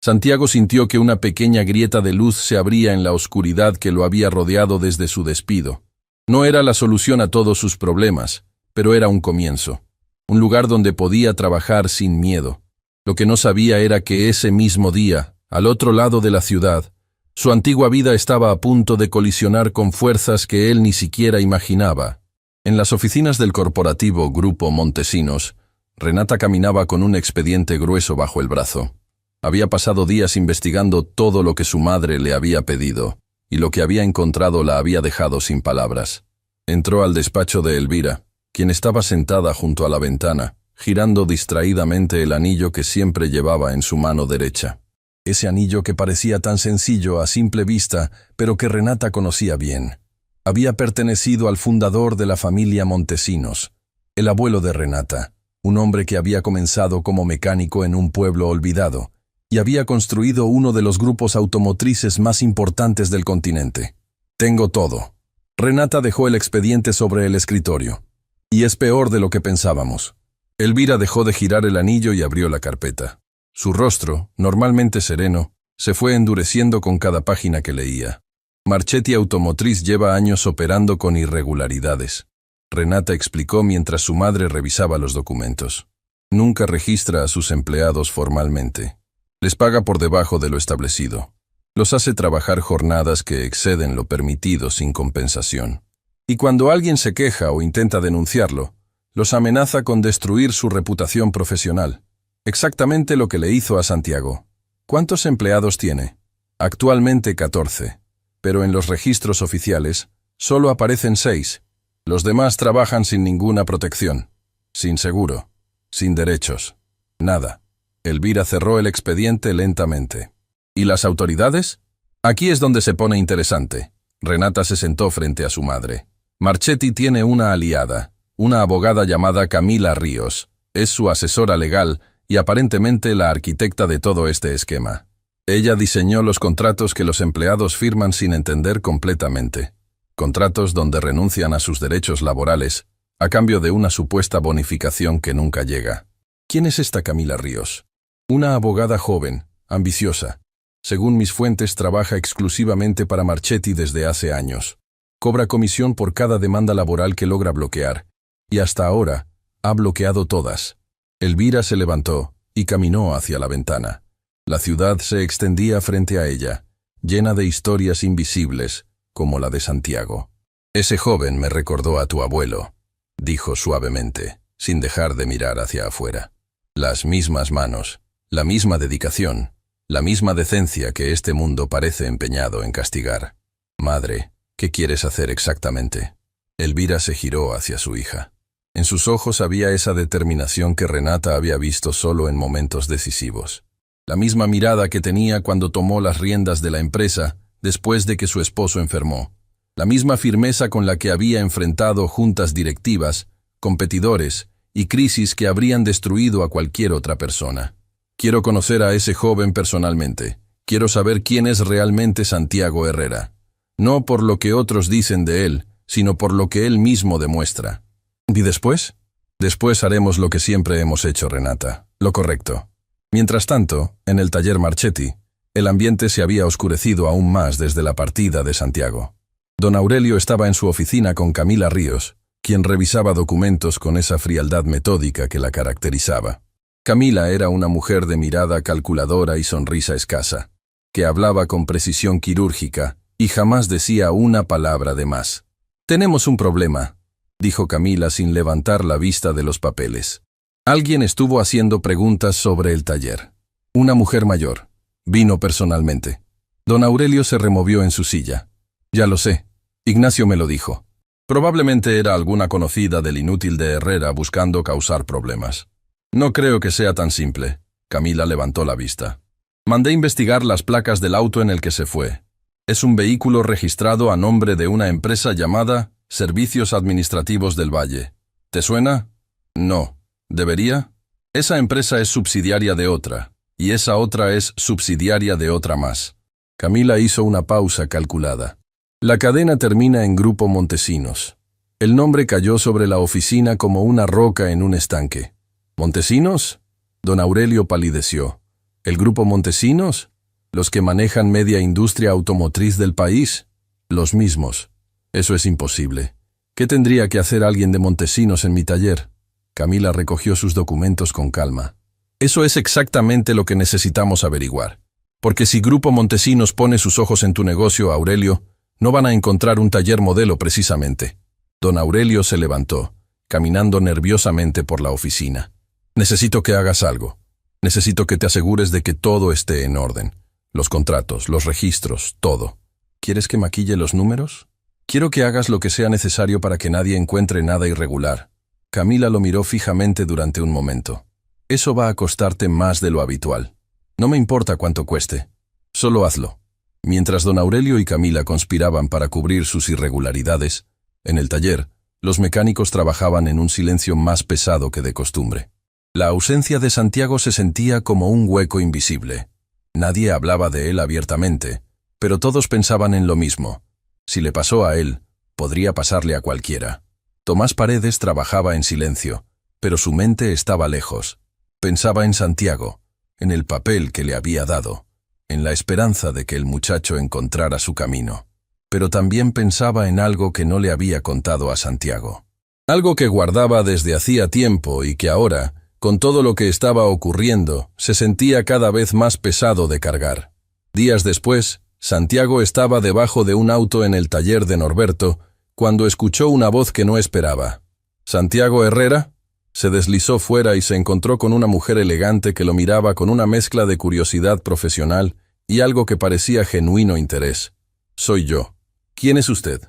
Santiago sintió que una pequeña grieta de luz se abría en la oscuridad que lo había rodeado desde su despido. No era la solución a todos sus problemas, pero era un comienzo. Un lugar donde podía trabajar sin miedo. Lo que no sabía era que ese mismo día, al otro lado de la ciudad, su antigua vida estaba a punto de colisionar con fuerzas que él ni siquiera imaginaba. En las oficinas del corporativo Grupo Montesinos, Renata caminaba con un expediente grueso bajo el brazo. Había pasado días investigando todo lo que su madre le había pedido, y lo que había encontrado la había dejado sin palabras. Entró al despacho de Elvira, quien estaba sentada junto a la ventana, girando distraídamente el anillo que siempre llevaba en su mano derecha. Ese anillo que parecía tan sencillo a simple vista, pero que Renata conocía bien. Había pertenecido al fundador de la familia Montesinos, el abuelo de Renata, un hombre que había comenzado como mecánico en un pueblo olvidado, y había construido uno de los grupos automotrices más importantes del continente. Tengo todo. Renata dejó el expediente sobre el escritorio. Y es peor de lo que pensábamos. Elvira dejó de girar el anillo y abrió la carpeta. Su rostro, normalmente sereno, se fue endureciendo con cada página que leía. Marchetti Automotriz lleva años operando con irregularidades. Renata explicó mientras su madre revisaba los documentos. Nunca registra a sus empleados formalmente. Les paga por debajo de lo establecido. Los hace trabajar jornadas que exceden lo permitido sin compensación. Y cuando alguien se queja o intenta denunciarlo, los amenaza con destruir su reputación profesional. Exactamente lo que le hizo a Santiago. ¿Cuántos empleados tiene? Actualmente 14. Pero en los registros oficiales solo aparecen 6. Los demás trabajan sin ninguna protección. Sin seguro. Sin derechos. Nada. Elvira cerró el expediente lentamente. ¿Y las autoridades? Aquí es donde se pone interesante. Renata se sentó frente a su madre. Marchetti tiene una aliada, una abogada llamada Camila Ríos. Es su asesora legal y aparentemente la arquitecta de todo este esquema. Ella diseñó los contratos que los empleados firman sin entender completamente. Contratos donde renuncian a sus derechos laborales a cambio de una supuesta bonificación que nunca llega. ¿Quién es esta Camila Ríos? Una abogada joven, ambiciosa. Según mis fuentes, trabaja exclusivamente para Marchetti desde hace años. Cobra comisión por cada demanda laboral que logra bloquear, y hasta ahora ha bloqueado todas. Elvira se levantó y caminó hacia la ventana. La ciudad se extendía frente a ella, llena de historias invisibles, como la de Santiago. Ese joven me recordó a tu abuelo, dijo suavemente, sin dejar de mirar hacia afuera. Las mismas manos, la misma dedicación, la misma decencia que este mundo parece empeñado en castigar. Madre, ¿qué quieres hacer exactamente? Elvira se giró hacia su hija. En sus ojos había esa determinación que Renata había visto solo en momentos decisivos. La misma mirada que tenía cuando tomó las riendas de la empresa después de que su esposo enfermó. La misma firmeza con la que había enfrentado juntas directivas, competidores y crisis que habrían destruido a cualquier otra persona. Quiero conocer a ese joven personalmente. Quiero saber quién es realmente Santiago Herrera. No por lo que otros dicen de él, sino por lo que él mismo demuestra. ¿Y después? Después haremos lo que siempre hemos hecho, Renata, lo correcto. Mientras tanto, en el taller Marchetti, el ambiente se había oscurecido aún más desde la partida de Santiago. Don Aurelio estaba en su oficina con Camila Ríos, quien revisaba documentos con esa frialdad metódica que la caracterizaba. Camila era una mujer de mirada calculadora y sonrisa escasa, que hablaba con precisión quirúrgica y jamás decía una palabra de más. «Tenemos un problema», dijo Camila sin levantar la vista de los papeles. Alguien estuvo haciendo preguntas sobre el taller. Una mujer mayor. Vino personalmente. Don Aurelio se removió en su silla. «Ya lo sé. Ignacio me lo dijo. Probablemente era alguna conocida del inútil de Herrera buscando causar problemas. No creo que sea tan simple». Camila levantó la vista. «Mandé investigar las placas del auto en el que se fue. Es un vehículo registrado a nombre de una empresa llamada Servicios Administrativos del Valle. ¿Te suena? No. ¿Debería? Esa empresa es subsidiaria de otra, y esa otra es subsidiaria de otra más». Camila hizo una pausa calculada. «La cadena termina en Grupo Montesinos». El nombre cayó sobre la oficina como una roca en un estanque. «¿Montesinos?» Don Aurelio palideció. «¿El Grupo Montesinos? ¿Los que manejan media industria automotriz del país?» «Los mismos. Eso es imposible. ¿Qué tendría que hacer alguien de Montesinos en mi taller?» Camila recogió sus documentos con calma. «Eso es exactamente lo que necesitamos averiguar. Porque si Grupo Montesinos pone sus ojos en tu negocio, Aurelio, no van a encontrar un taller modelo precisamente». Don Aurelio se levantó, caminando nerviosamente por la oficina. «Necesito que hagas algo. Necesito que te asegures de que todo esté en orden. Los contratos, los registros, todo. ¿Quieres que maquille los números? Quiero que hagas lo que sea necesario para que nadie encuentre nada irregular». Camila lo miró fijamente durante un momento. «Eso va a costarte más de lo habitual. No me importa cuánto cueste. Solo hazlo». Mientras don Aurelio y Camila conspiraban para cubrir sus irregularidades, en el taller, los mecánicos trabajaban en un silencio más pesado que de costumbre. La ausencia de Santiago se sentía como un hueco invisible. Nadie hablaba de él abiertamente, pero todos pensaban en lo mismo. Si le pasó a él, podría pasarle a cualquiera. Tomás Paredes trabajaba en silencio, pero su mente estaba lejos. Pensaba en Santiago, en el papel que le había dado, en la esperanza de que el muchacho encontrara su camino. Pero también pensaba en algo que no le había contado a Santiago. Algo que guardaba desde hacía tiempo y que ahora, con todo lo que estaba ocurriendo, se sentía cada vez más pesado de cargar. Días después, Santiago estaba debajo de un auto en el taller de Norberto, cuando escuchó una voz que no esperaba. «¿Santiago Herrera?» Se deslizó fuera y se encontró con una mujer elegante que lo miraba con una mezcla de curiosidad profesional y algo que parecía genuino interés. «Soy yo». «¿Quién es usted?»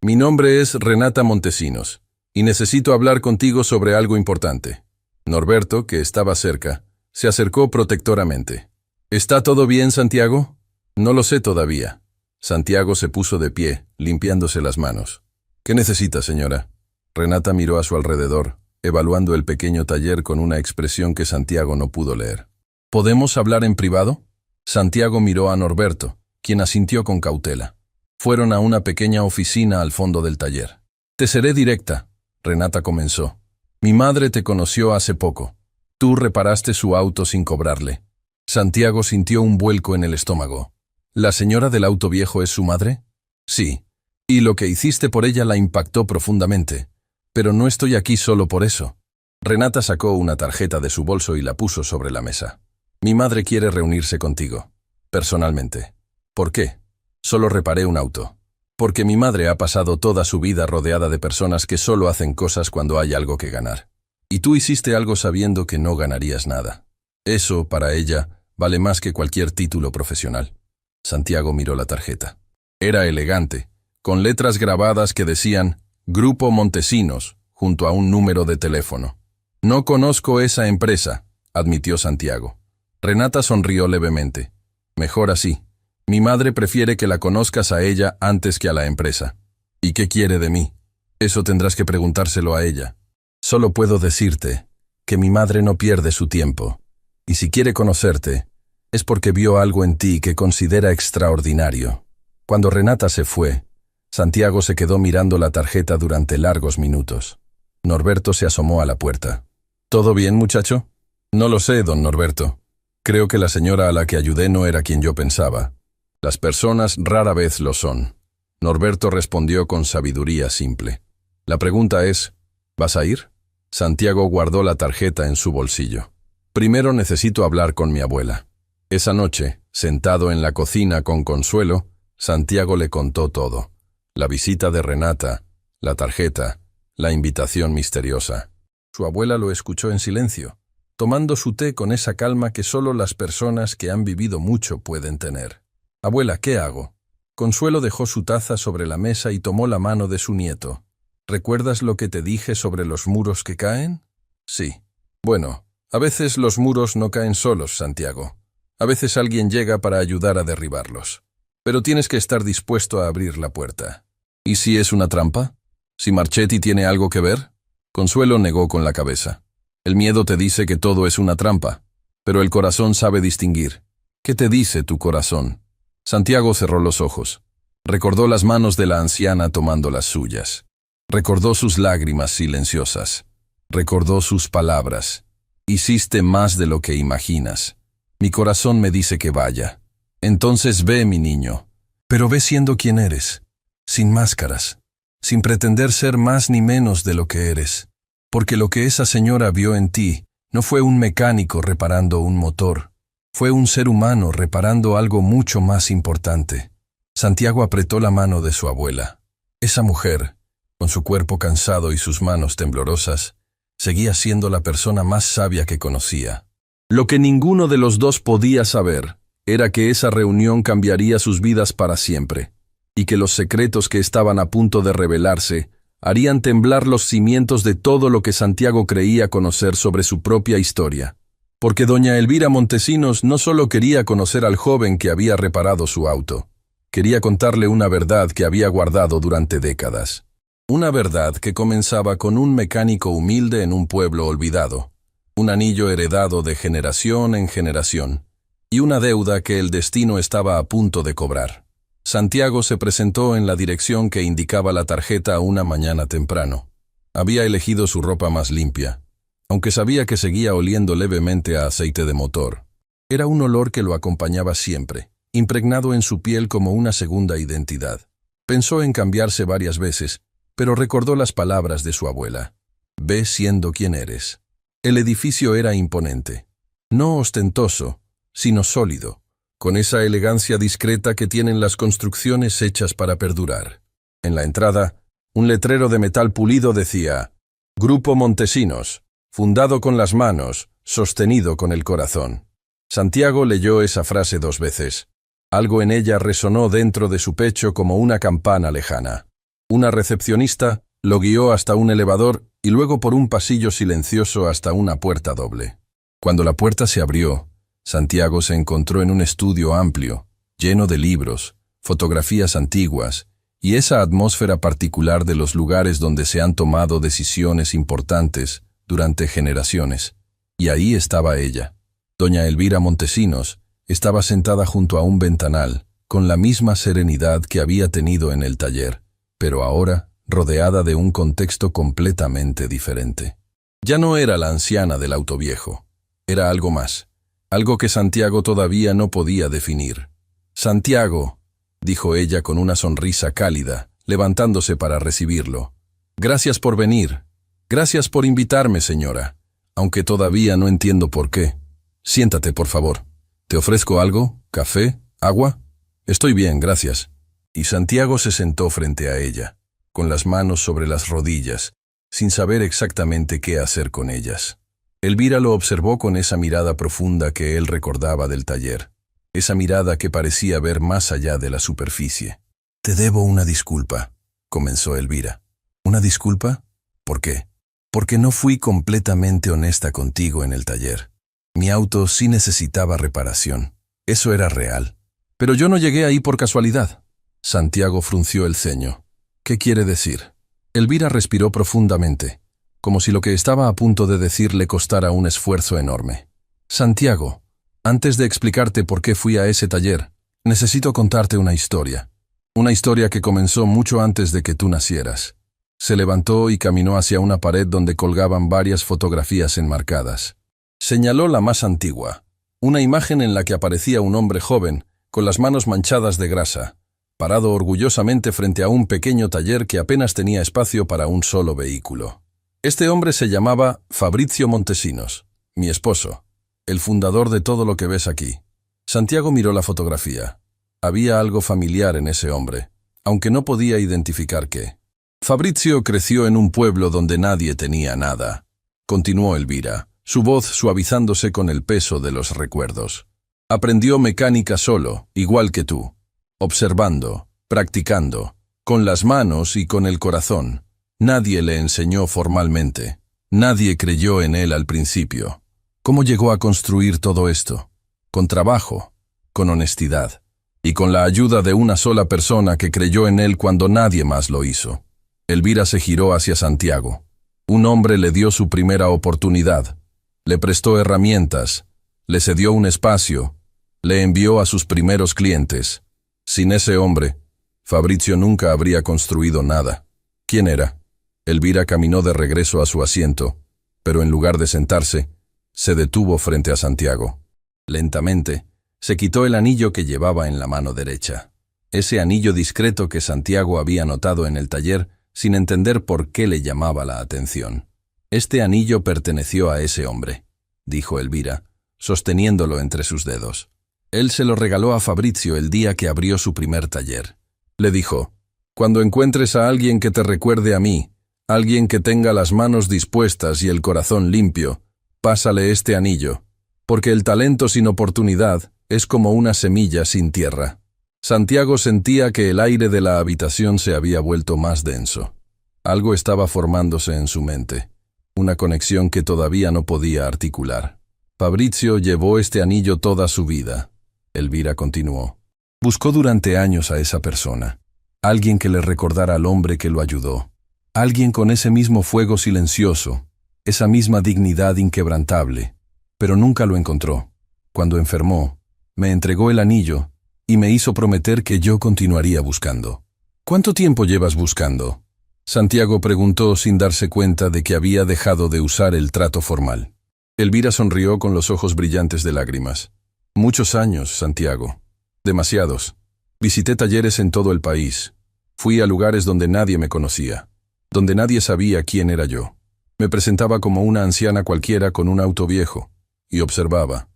«Mi nombre es Renata Montesinos, y necesito hablar contigo sobre algo importante». Norberto, que estaba cerca, se acercó protectoramente. «¿Está todo bien, Santiago?» «No lo sé todavía». Santiago se puso de pie, limpiándose las manos. «¿Qué necesita, señora?» Renata miró a su alrededor, evaluando el pequeño taller con una expresión que Santiago no pudo leer. «¿Podemos hablar en privado?» Santiago miró a Norberto, quien asintió con cautela. Fueron a una pequeña oficina al fondo del taller. «Te seré directa», Renata comenzó. «Mi madre te conoció hace poco. Tú reparaste su auto sin cobrarle». Santiago sintió un vuelco en el estómago. «¿La señora del auto viejo es su madre?» «Sí. Y lo que hiciste por ella la impactó profundamente. Pero no estoy aquí solo por eso». Renata sacó una tarjeta de su bolso y la puso sobre la mesa. «Mi madre quiere reunirse contigo. Personalmente». «¿Por qué?» «Solo reparé un auto. Porque mi madre ha pasado toda su vida rodeada de personas que solo hacen cosas cuando hay algo que ganar. Y tú hiciste algo sabiendo que no ganarías nada. Eso, para ella, vale más que cualquier título profesional». Santiago miró la tarjeta. Era elegante, con letras grabadas que decían «Grupo Montesinos», junto a un número de teléfono. «No conozco esa empresa», admitió Santiago. Renata sonrió levemente. «Mejor así. Mi madre prefiere que la conozcas a ella antes que a la empresa». «¿Y qué quiere de mí?» «Eso tendrás que preguntárselo a ella. Solo puedo decirte que mi madre no pierde su tiempo. Y si quiere conocerte, es porque vio algo en ti que considera extraordinario. Cuando Renata se fue, Santiago se quedó mirando la tarjeta durante largos minutos. Norberto se asomó a la puerta. ¿Todo bien, muchacho? No lo sé, don Norberto. Creo que la señora a la que ayudé no era quien yo pensaba. Las personas rara vez lo son. Norberto respondió con sabiduría simple. La pregunta es, ¿vas a ir? Santiago guardó la tarjeta en su bolsillo. Primero necesito hablar con mi abuela. Esa noche, sentado en la cocina con Consuelo, Santiago le contó todo. La visita de Renata, la tarjeta, la invitación misteriosa. Su abuela lo escuchó en silencio, tomando su té con esa calma que solo las personas que han vivido mucho pueden tener. Abuela, ¿qué hago? Consuelo dejó su taza sobre la mesa y tomó la mano de su nieto. ¿Recuerdas lo que te dije sobre los muros que caen? Sí. Bueno, a veces los muros no caen solos, Santiago. A veces alguien llega para ayudar a derribarlos. Pero tienes que estar dispuesto a abrir la puerta. ¿Y si es una trampa? ¿Si Marchetti tiene algo que ver? Consuelo negó con la cabeza. El miedo te dice que todo es una trampa, pero el corazón sabe distinguir. ¿Qué te dice tu corazón? Santiago cerró los ojos. Recordó las manos de la anciana tomando las suyas. Recordó sus lágrimas silenciosas. Recordó sus palabras. Hiciste más de lo que imaginas. Mi corazón me dice que vaya. Entonces ve, mi niño. Pero ve siendo quien eres, sin máscaras, sin pretender ser más ni menos de lo que eres. Porque lo que esa señora vio en ti no fue un mecánico reparando un motor. Fue un ser humano reparando algo mucho más importante. Santiago apretó la mano de su abuela. Esa mujer, con su cuerpo cansado y sus manos temblorosas, seguía siendo la persona más sabia que conocía. Lo que ninguno de los dos podía saber era que esa reunión cambiaría sus vidas para siempre, y que los secretos que estaban a punto de revelarse harían temblar los cimientos de todo lo que Santiago creía conocer sobre su propia historia. Porque doña Elvira Montesinos no solo quería conocer al joven que había reparado su auto, quería contarle una verdad que había guardado durante décadas. Una verdad que comenzaba con un mecánico humilde en un pueblo olvidado, un anillo heredado de generación en generación, y una deuda que el destino estaba a punto de cobrar. Santiago se presentó en la dirección que indicaba la tarjeta una mañana temprano. Había elegido su ropa más limpia, aunque sabía que seguía oliendo levemente a aceite de motor. Era un olor que lo acompañaba siempre, impregnado en su piel como una segunda identidad. Pensó en cambiarse varias veces, pero recordó las palabras de su abuela. Ve siendo quien eres. El edificio era imponente, no ostentoso, sino sólido, con esa elegancia discreta que tienen las construcciones hechas para perdurar. En la entrada, un letrero de metal pulido decía: Grupo Montesinos, fundado con las manos, sostenido con el corazón. Santiago leyó esa frase 2 veces. Algo en ella resonó dentro de su pecho como una campana lejana. Una recepcionista lo guió hasta un elevador y luego por un pasillo silencioso hasta una puerta doble. Cuando la puerta se abrió, Santiago se encontró en un estudio amplio, lleno de libros, fotografías antiguas y esa atmósfera particular de los lugares donde se han tomado decisiones importantes durante generaciones. Y ahí estaba ella. Doña Elvira Montesinos estaba sentada junto a un ventanal, con la misma serenidad que había tenido en el taller, pero ahora rodeada de un contexto completamente diferente. Ya no era la anciana del auto viejo, era algo más, algo que Santiago todavía no podía definir. Santiago, dijo ella con una sonrisa cálida, levantándose para recibirlo. Gracias por venir. Gracias por invitarme, señora, aunque todavía no entiendo por qué. Siéntate, por favor. ¿Te ofrezco algo? ¿Café? ¿Agua? Estoy bien, gracias. Y Santiago se sentó frente a ella, con las manos sobre las rodillas, sin saber exactamente qué hacer con ellas. Elvira lo observó con esa mirada profunda que él recordaba del taller, esa mirada que parecía ver más allá de la superficie. «Te debo una disculpa», comenzó Elvira. «¿Una disculpa? ¿Por qué?» «Porque no fui completamente honesta contigo en el taller. Mi auto sí necesitaba reparación. Eso era real. Pero yo no llegué ahí por casualidad». Santiago frunció el ceño. «¿Qué quiere decir?» Elvira respiró profundamente, como si lo que estaba a punto de decir le costara un esfuerzo enorme. Santiago, antes de explicarte por qué fui a ese taller, necesito contarte una historia. Una historia que comenzó mucho antes de que tú nacieras. Se levantó y caminó hacia una pared donde colgaban varias fotografías enmarcadas. Señaló la más antigua, una imagen en la que aparecía un hombre joven, con las manos manchadas de grasa, parado orgullosamente frente a un pequeño taller que apenas tenía espacio para un solo vehículo. Este hombre se llamaba Fabrizio Montesinos, mi esposo, el fundador de todo lo que ves aquí. Santiago miró la fotografía. Había algo familiar en ese hombre, aunque no podía identificar qué. Fabrizio creció en un pueblo donde nadie tenía nada, continuó Elvira, su voz suavizándose con el peso de los recuerdos. Aprendió mecánica solo, igual que tú, observando, practicando, con las manos y con el corazón. Nadie le enseñó formalmente. Nadie creyó en él al principio. ¿Cómo llegó a construir todo esto? Con trabajo, con honestidad, y con la ayuda de una sola persona que creyó en él cuando nadie más lo hizo. Elvira se giró hacia Santiago. Un hombre le dio su primera oportunidad, le prestó herramientas, le cedió un espacio, le envió a sus primeros clientes. Sin ese hombre, Fabrizio nunca habría construido nada. ¿Quién era? Elvira caminó de regreso a su asiento, pero en lugar de sentarse, se detuvo frente a Santiago. Lentamente, se quitó el anillo que llevaba en la mano derecha. Ese anillo discreto que Santiago había notado en el taller, sin entender por qué le llamaba la atención. Este anillo perteneció a ese hombre, dijo Elvira, sosteniéndolo entre sus dedos. Él se lo regaló a Fabrizio el día que abrió su primer taller. Le dijo, cuando encuentres a alguien que te recuerde a mí, alguien que tenga las manos dispuestas y el corazón limpio, pásale este anillo, porque el talento sin oportunidad es como una semilla sin tierra. Santiago sentía que el aire de la habitación se había vuelto más denso. Algo estaba formándose en su mente, una conexión que todavía no podía articular. Fabrizio llevó este anillo toda su vida. Elvira continuó. Buscó durante años a esa persona, alguien que le recordara al hombre que lo ayudó, alguien con ese mismo fuego silencioso, esa misma dignidad inquebrantable, pero nunca lo encontró. Cuando enfermó, me entregó el anillo y me hizo prometer que yo continuaría buscando. ¿Cuánto tiempo llevas buscando? Santiago preguntó sin darse cuenta de que había dejado de usar el trato formal. Elvira sonrió con los ojos brillantes de lágrimas. Muchos años, Santiago. Demasiados. Visité talleres en todo el país. Fui a lugares donde nadie me conocía, donde nadie sabía quién era yo. Me presentaba como una anciana cualquiera con un auto viejo, y observaba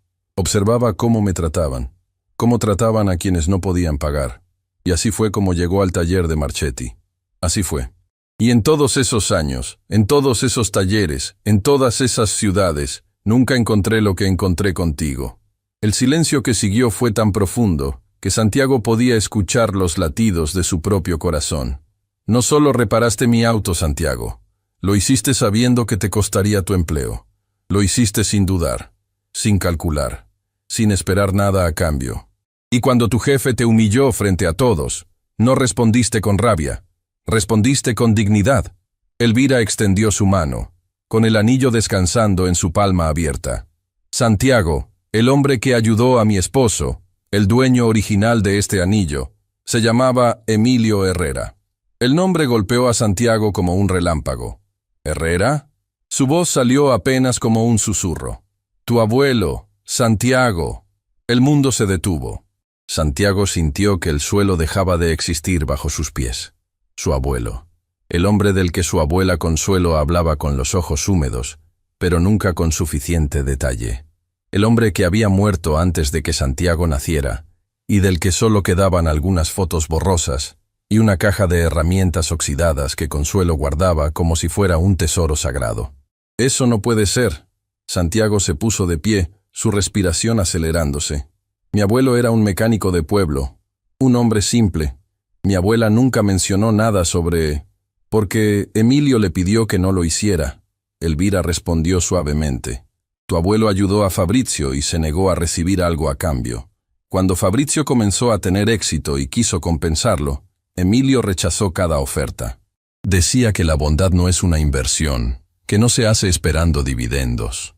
cómo me trataban, cómo trataban a quienes no podían pagar. Y así fue como llegó al taller de Marchetti. Así fue. Y en todos esos años, en todos esos talleres, en todas esas ciudades, nunca encontré lo que encontré contigo. El silencio que siguió fue tan profundo que Santiago podía escuchar los latidos de su propio corazón. No solo reparaste mi auto, Santiago. Lo hiciste sabiendo que te costaría tu empleo. Lo hiciste sin dudar, sin calcular, sin esperar nada a cambio. Y cuando tu jefe te humilló frente a todos, no respondiste con rabia, respondiste con dignidad. Elvira extendió su mano, con el anillo descansando en su palma abierta. Santiago, el hombre que ayudó a mi esposo, el dueño original de este anillo, se llamaba Emilio Herrera. El nombre golpeó a Santiago como un relámpago. ¿Herrera? Su voz salió apenas como un susurro. Tu abuelo, Santiago. El mundo se detuvo. Santiago sintió que el suelo dejaba de existir bajo sus pies. Su abuelo, el hombre del que su abuela Consuelo hablaba con los ojos húmedos, pero nunca con suficiente detalle. El hombre que había muerto antes de que Santiago naciera, y del que solo quedaban algunas fotos borrosas y una caja de herramientas oxidadas que Consuelo guardaba como si fuera un tesoro sagrado. Eso no puede ser. Santiago se puso de pie, su respiración acelerándose. Mi abuelo era un mecánico de pueblo, un hombre simple. Mi abuela nunca mencionó nada sobre... porque Emilio le pidió que no lo hiciera. Elvira respondió suavemente. Tu abuelo ayudó a Fabrizio y se negó a recibir algo a cambio. Cuando Fabrizio comenzó a tener éxito y quiso compensarlo, Emilio rechazó cada oferta. Decía que la bondad no es una inversión, que no se hace esperando dividendos.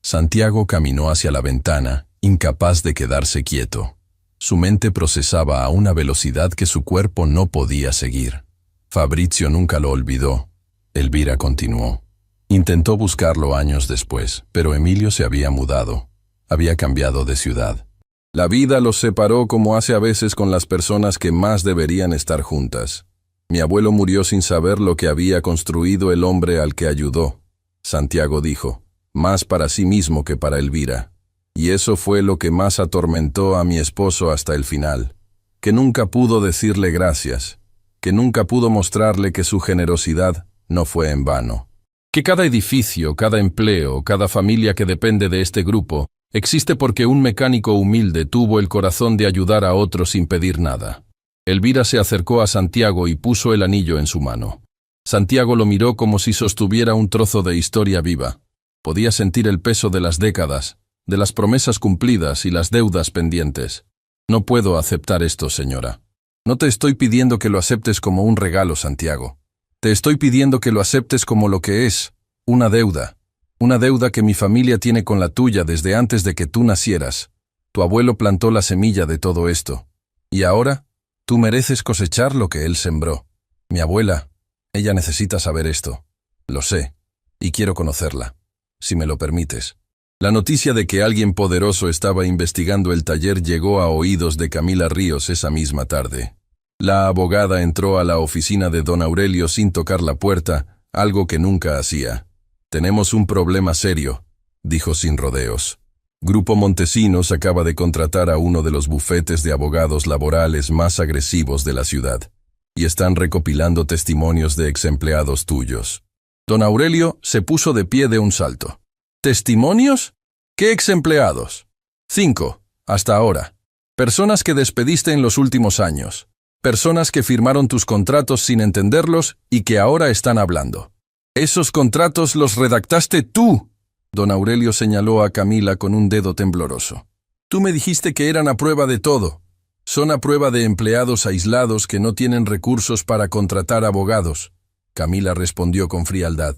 Santiago caminó hacia la ventana, incapaz de quedarse quieto. Su mente procesaba a una velocidad que su cuerpo no podía seguir. Fabrizio nunca lo olvidó. Elvira continuó. Intentó buscarlo años después, pero Emilio se había mudado. Había cambiado de ciudad. La vida los separó como hace a veces con las personas que más deberían estar juntas. Mi abuelo murió sin saber lo que había construido el hombre al que ayudó. Santiago dijo, más para sí mismo que para Elvira. Y eso fue lo que más atormentó a mi esposo hasta el final. Que nunca pudo decirle gracias. Que nunca pudo mostrarle que su generosidad no fue en vano. Que cada edificio, cada empleo, cada familia que depende de este grupo, existe porque un mecánico humilde tuvo el corazón de ayudar a otros sin pedir nada. Elvira se acercó a Santiago y puso el anillo en su mano. Santiago lo miró como si sostuviera un trozo de historia viva. Podía sentir el peso de las décadas, de las promesas cumplidas y las deudas pendientes. No puedo aceptar esto, señora. No te estoy pidiendo que lo aceptes como un regalo, Santiago. Te estoy pidiendo que lo aceptes como lo que es, una deuda. Una deuda que mi familia tiene con la tuya desde antes de que tú nacieras. Tu abuelo plantó la semilla de todo esto. Y ahora, tú mereces cosechar lo que él sembró. Mi abuela, ella necesita saber esto. Lo sé, y quiero conocerla, si me lo permites. La noticia de que alguien poderoso estaba investigando el taller llegó a oídos de Camila Ríos esa misma tarde. La abogada entró a la oficina de don Aurelio sin tocar la puerta, algo que nunca hacía. Tenemos un problema serio, dijo sin rodeos. Grupo Montesinos acaba de contratar a uno de los bufetes de abogados laborales más agresivos de la ciudad, y están recopilando testimonios de exempleados tuyos. Don Aurelio se puso de pie de un salto. ¿Testimonios? ¿Qué exempleados? 5, hasta ahora. Personas que despediste en los últimos años. Personas que firmaron tus contratos sin entenderlos y que ahora están hablando. Esos contratos los redactaste tú. Don Aurelio señaló a Camila con un dedo tembloroso. Tú me dijiste que eran a prueba de todo. Son a prueba de empleados aislados que no tienen recursos para contratar abogados. Camila respondió con frialdad.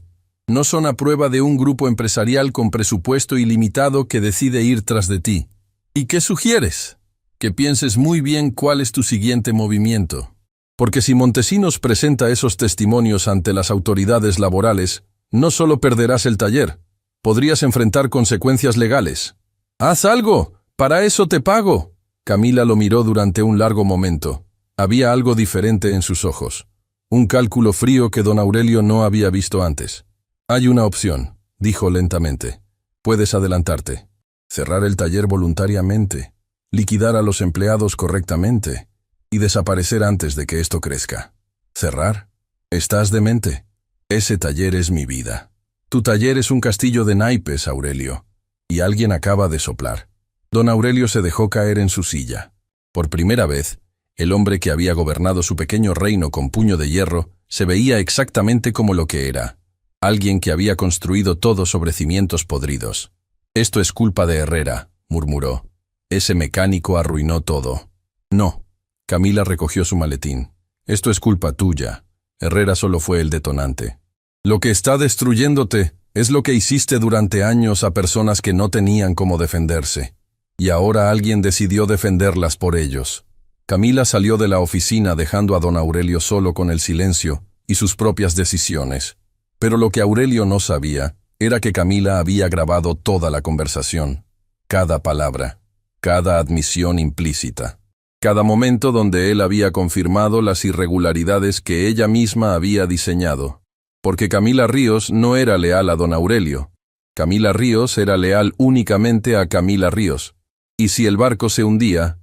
No son a prueba de un grupo empresarial con presupuesto ilimitado que decide ir tras de ti. ¿Y qué sugieres? Que pienses muy bien cuál es tu siguiente movimiento. Porque si Montesinos presenta esos testimonios ante las autoridades laborales, no solo perderás el taller, podrías enfrentar consecuencias legales. ¡Haz algo! ¡Para eso te pago! Camila lo miró durante un largo momento. Había algo diferente en sus ojos. Un cálculo frío que don Aurelio no había visto antes. Hay una opción, dijo lentamente. Puedes adelantarte. Cerrar el taller voluntariamente. Liquidar a los empleados correctamente. Y desaparecer antes de que esto crezca. ¿Cerrar? ¿Estás demente? Ese taller es mi vida. Tu taller es un castillo de naipes, Aurelio. Y alguien acaba de soplar. Don Aurelio se dejó caer en su silla. Por primera vez, el hombre que había gobernado su pequeño reino con puño de hierro se veía exactamente como lo que era. Alguien que había construido todo sobre cimientos podridos. Esto es culpa de Herrera, murmuró. Ese mecánico arruinó todo. No. Camila recogió su maletín. Esto es culpa tuya. Herrera solo fue el detonante. Lo que está destruyéndote es lo que hiciste durante años a personas que no tenían cómo defenderse. Y ahora alguien decidió defenderlas por ellos. Camila salió de la oficina dejando a don Aurelio solo con el silencio y sus propias decisiones. Pero lo que Aurelio no sabía era que Camila había grabado toda la conversación. Cada palabra, cada admisión implícita. Cada momento donde él había confirmado las irregularidades que ella misma había diseñado. Porque Camila Ríos no era leal a don Aurelio. Camila Ríos era leal únicamente a Camila Ríos. Y si el barco se hundía,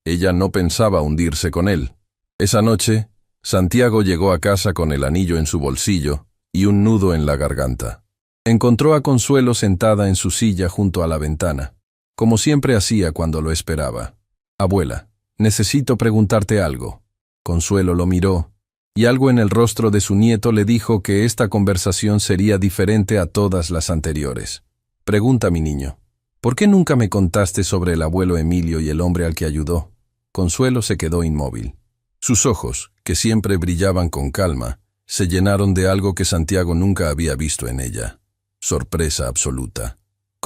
ella no pensaba hundirse con él. Esa noche, Santiago llegó a casa con el anillo en su bolsillo y un nudo en la garganta. Encontró a Consuelo sentada en su silla junto a la ventana, como siempre hacía cuando lo esperaba. Abuela, necesito preguntarte algo. Consuelo lo miró, y algo en el rostro de su nieto le dijo que esta conversación sería diferente a todas las anteriores. Pregunta, mi niño, ¿por qué nunca me contaste sobre el abuelo Emilio y el hombre al que ayudó? Consuelo se quedó inmóvil. Sus ojos, que siempre brillaban con calma, se llenaron de algo que Santiago nunca había visto en ella. Sorpresa absoluta.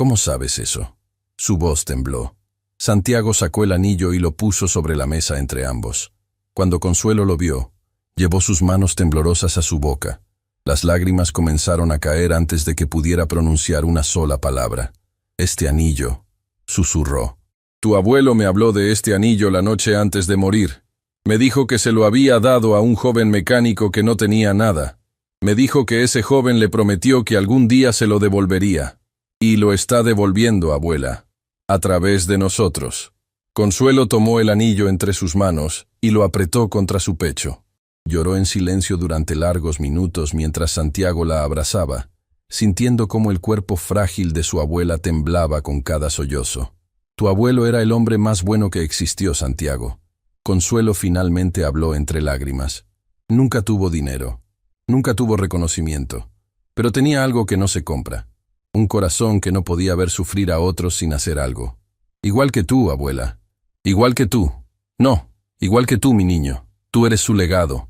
¿Cómo sabes eso? Su voz tembló. Santiago sacó el anillo y lo puso sobre la mesa entre ambos. Cuando Consuelo lo vio, llevó sus manos temblorosas a su boca. Las lágrimas comenzaron a caer antes de que pudiera pronunciar una sola palabra. «Este anillo», susurró. «Tu abuelo me habló de este anillo la noche antes de morir. Me dijo que se lo había dado a un joven mecánico que no tenía nada. Me dijo que ese joven le prometió que algún día se lo devolvería. Y lo está devolviendo, abuela. A través de nosotros». Consuelo tomó el anillo entre sus manos y lo apretó contra su pecho. Lloró en silencio durante largos minutos mientras Santiago la abrazaba, sintiendo cómo el cuerpo frágil de su abuela temblaba con cada sollozo. «Tu abuelo era el hombre más bueno que existió, Santiago». Consuelo finalmente habló entre lágrimas. Nunca tuvo dinero, nunca tuvo reconocimiento, pero tenía algo que no se compra. Un corazón que no podía ver sufrir a otros sin hacer algo. Igual que tú, abuela. Igual que tú. No, igual que tú, mi niño. Tú eres su legado.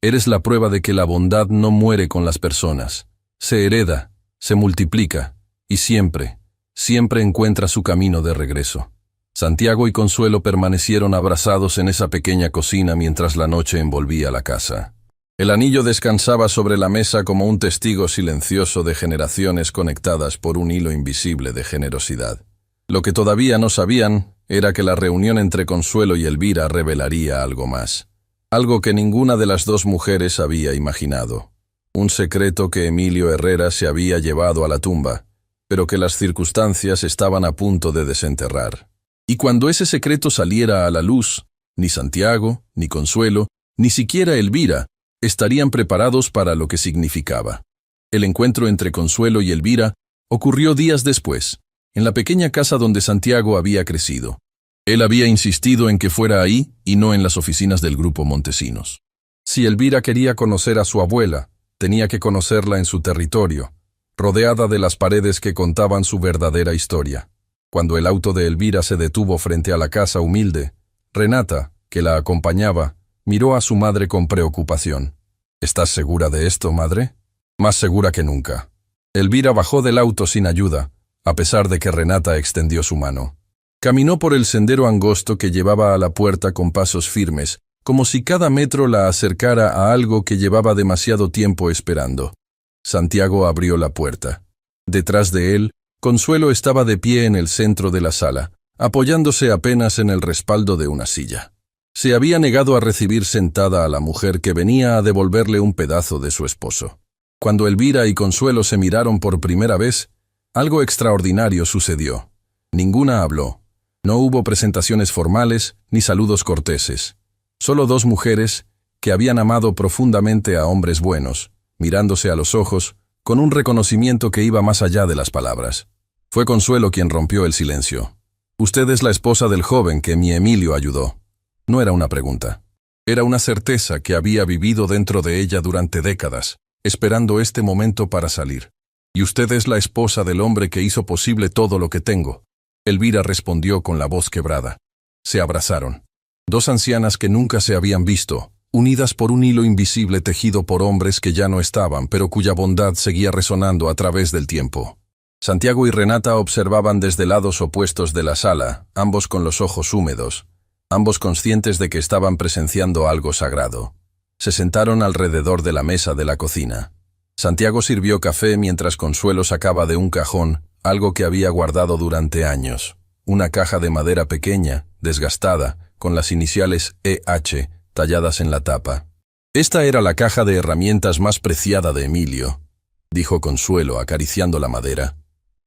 Eres la prueba de que la bondad no muere con las personas. Se hereda, se multiplica, y siempre, siempre encuentra su camino de regreso. Santiago y Consuelo permanecieron abrazados en esa pequeña cocina mientras la noche envolvía la casa. El anillo descansaba sobre la mesa como un testigo silencioso de generaciones conectadas por un hilo invisible de generosidad. Lo que todavía no sabían era que la reunión entre Consuelo y Elvira revelaría algo más. Algo que ninguna de las dos mujeres había imaginado. Un secreto que Emilio Herrera se había llevado a la tumba, pero que las circunstancias estaban a punto de desenterrar. Y cuando ese secreto saliera a la luz, ni Santiago, ni Consuelo, ni siquiera Elvira, estarían preparados para lo que significaba. El encuentro entre Consuelo y Elvira ocurrió días después, en la pequeña casa donde Santiago había crecido. Él había insistido en que fuera ahí y no en las oficinas del Grupo Montesinos. Si Elvira quería conocer a su abuela, tenía que conocerla en su territorio, rodeada de las paredes que contaban su verdadera historia. Cuando el auto de Elvira se detuvo frente a la casa humilde, Renata, que la acompañaba, miró a su madre con preocupación. «¿Estás segura de esto, madre?» «Más segura que nunca». Elvira bajó del auto sin ayuda, a pesar de que Renata extendió su mano. Caminó por el sendero angosto que llevaba a la puerta con pasos firmes, como si cada metro la acercara a algo que llevaba demasiado tiempo esperando. Santiago abrió la puerta. Detrás de él, Consuelo estaba de pie en el centro de la sala, apoyándose apenas en el respaldo de una silla. Se había negado a recibir sentada a la mujer que venía a devolverle un pedazo de su esposo. Cuando Elvira y Consuelo se miraron por primera vez, algo extraordinario sucedió. Ninguna habló. No hubo presentaciones formales ni saludos corteses. Solo dos mujeres que habían amado profundamente a hombres buenos, mirándose a los ojos, con un reconocimiento que iba más allá de las palabras. Fue Consuelo quien rompió el silencio. «Usted es la esposa del joven que mi Emilio ayudó». No era una pregunta. Era una certeza que había vivido dentro de ella durante décadas, esperando este momento para salir. «Y usted es la esposa del hombre que hizo posible todo lo que tengo». Elvira respondió con la voz quebrada. Se abrazaron. Dos ancianas que nunca se habían visto, unidas por un hilo invisible tejido por hombres que ya no estaban, pero cuya bondad seguía resonando a través del tiempo. Santiago y Renata observaban desde lados opuestos de la sala, ambos con los ojos húmedos, ambos conscientes de que estaban presenciando algo sagrado. Se sentaron alrededor de la mesa de la cocina. Santiago sirvió café mientras Consuelo sacaba de un cajón algo que había guardado durante años, una caja de madera pequeña, desgastada, con las iniciales EH talladas en la tapa. «Esta era la caja de herramientas más preciada de Emilio», dijo Consuelo acariciando la madera.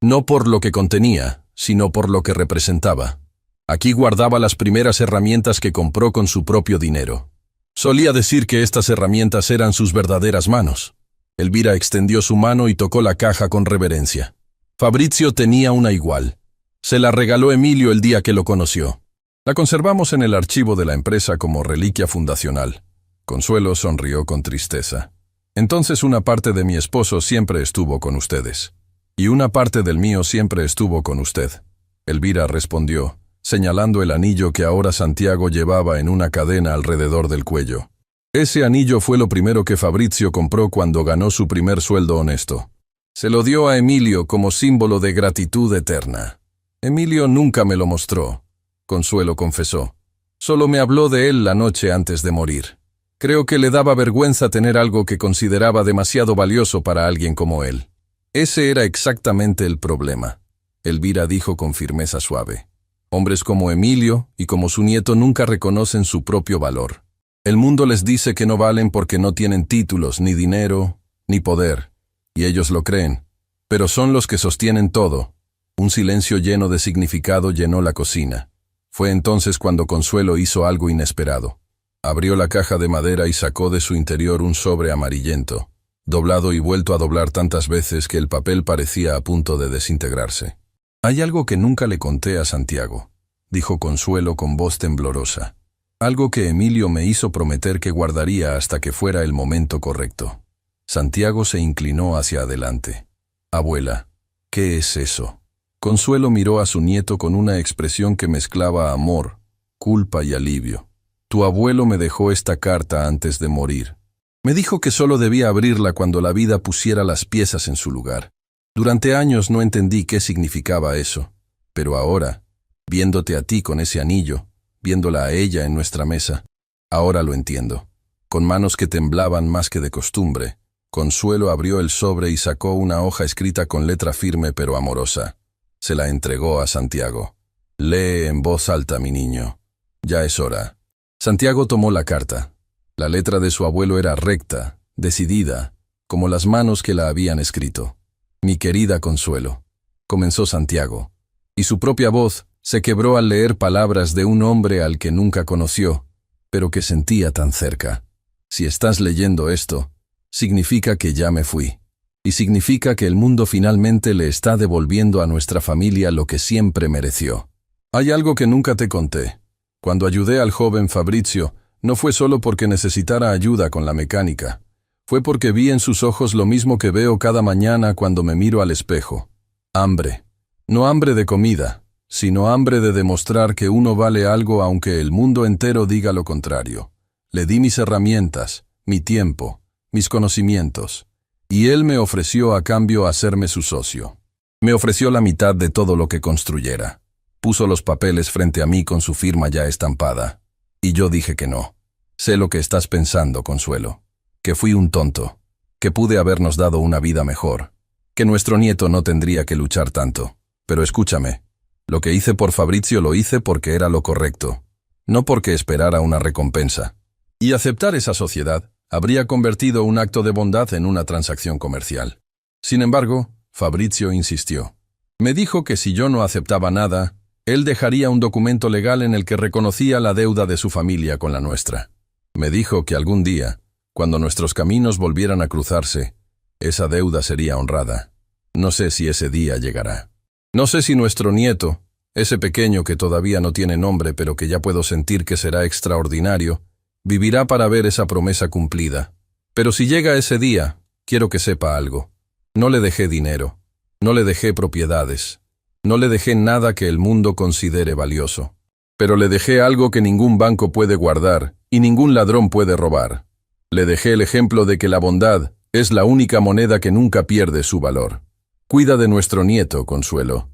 «No por lo que contenía, sino por lo que representaba. Aquí guardaba las primeras herramientas que compró con su propio dinero. Solía decir que estas herramientas eran sus verdaderas manos». Elvira extendió su mano y tocó la caja con reverencia. «Fabrizio tenía una igual. Se la regaló Emilio el día que lo conoció. La conservamos en el archivo de la empresa como reliquia fundacional». Consuelo sonrió con tristeza. «Entonces una parte de mi esposo siempre estuvo con ustedes. Y una parte del mío siempre estuvo con usted». Elvira respondió, señalando el anillo que ahora Santiago llevaba en una cadena alrededor del cuello. «Ese anillo fue lo primero que Fabrizio compró cuando ganó su primer sueldo honesto. Se lo dio a Emilio como símbolo de gratitud eterna. Emilio nunca me lo mostró, Consuelo confesó. Solo me habló de él la noche antes de morir. Creo que le daba vergüenza tener algo que consideraba demasiado valioso para alguien como él. Ese era exactamente el problema, Elvira dijo con firmeza suave. Hombres como Emilio y como su nieto nunca reconocen su propio valor. El mundo les dice que no valen porque no tienen títulos, ni dinero, ni poder, y ellos lo creen, pero son los que sostienen todo. Un silencio lleno de significado llenó la cocina. Fue entonces cuando Consuelo hizo algo inesperado. Abrió la caja de madera y sacó de su interior un sobre amarillento, doblado y vuelto a doblar tantas veces que el papel parecía a punto de desintegrarse. «Hay algo que nunca le conté a Santiago», dijo Consuelo con voz temblorosa. «Algo que Emilio me hizo prometer que guardaría hasta que fuera el momento correcto». Santiago se inclinó hacia adelante. «Abuela, ¿qué es eso?». Consuelo miró a su nieto con una expresión que mezclaba amor, culpa y alivio. «Tu abuelo me dejó esta carta antes de morir. Me dijo que solo debía abrirla cuando la vida pusiera las piezas en su lugar. Durante años no entendí qué significaba eso, pero ahora, viéndote a ti con ese anillo, viéndola a ella en nuestra mesa, ahora lo entiendo». Con manos que temblaban más que de costumbre, Consuelo abrió el sobre y sacó una hoja escrita con letra firme pero amorosa. Se la entregó a Santiago. «Lee en voz alta, mi niño. Ya es hora». Santiago tomó la carta. La letra de su abuelo era recta, decidida, como las manos que la habían escrito. «Mi querida Consuelo», comenzó Santiago, y su propia voz se quebró al leer palabras de un hombre al que nunca conoció, pero que sentía tan cerca. «Si estás leyendo esto, significa que ya me fui. Y significa que el mundo finalmente le está devolviendo a nuestra familia lo que siempre mereció. Hay algo que nunca te conté. Cuando ayudé al joven Fabrizio, no fue solo porque necesitara ayuda con la mecánica. Fue porque vi en sus ojos lo mismo que veo cada mañana cuando me miro al espejo. Hambre. No hambre de comida, sino hambre de demostrar que uno vale algo aunque el mundo entero diga lo contrario. Le di mis herramientas, mi tiempo, mis conocimientos. Y él me ofreció a cambio hacerme su socio. Me ofreció la mitad de todo lo que construyera. Puso los papeles frente a mí con su firma ya estampada. Y yo dije que no. Sé lo que estás pensando, Consuelo. Que fui un tonto. Que pude habernos dado una vida mejor. Que nuestro nieto no tendría que luchar tanto. Pero escúchame. Lo que hice por Fabrizio lo hice porque era lo correcto. No porque esperara una recompensa. Y aceptar esa sociedad habría convertido un acto de bondad en una transacción comercial. Sin embargo, Fabrizio insistió. Me dijo que si yo no aceptaba nada, él dejaría un documento legal en el que reconocía la deuda de su familia con la nuestra. Me dijo que algún día, cuando nuestros caminos volvieran a cruzarse, esa deuda sería honrada. No sé si ese día llegará. No sé si nuestro nieto, ese pequeño que todavía no tiene nombre pero que ya puedo sentir que será extraordinario, vivirá para ver esa promesa cumplida. Pero si llega ese día, quiero que sepa algo. No le dejé dinero, no le dejé propiedades, no le dejé nada que el mundo considere valioso. Pero le dejé algo que ningún banco puede guardar y ningún ladrón puede robar. Le dejé el ejemplo de que la bondad es la única moneda que nunca pierde su valor. Cuida de nuestro nieto, Consuelo.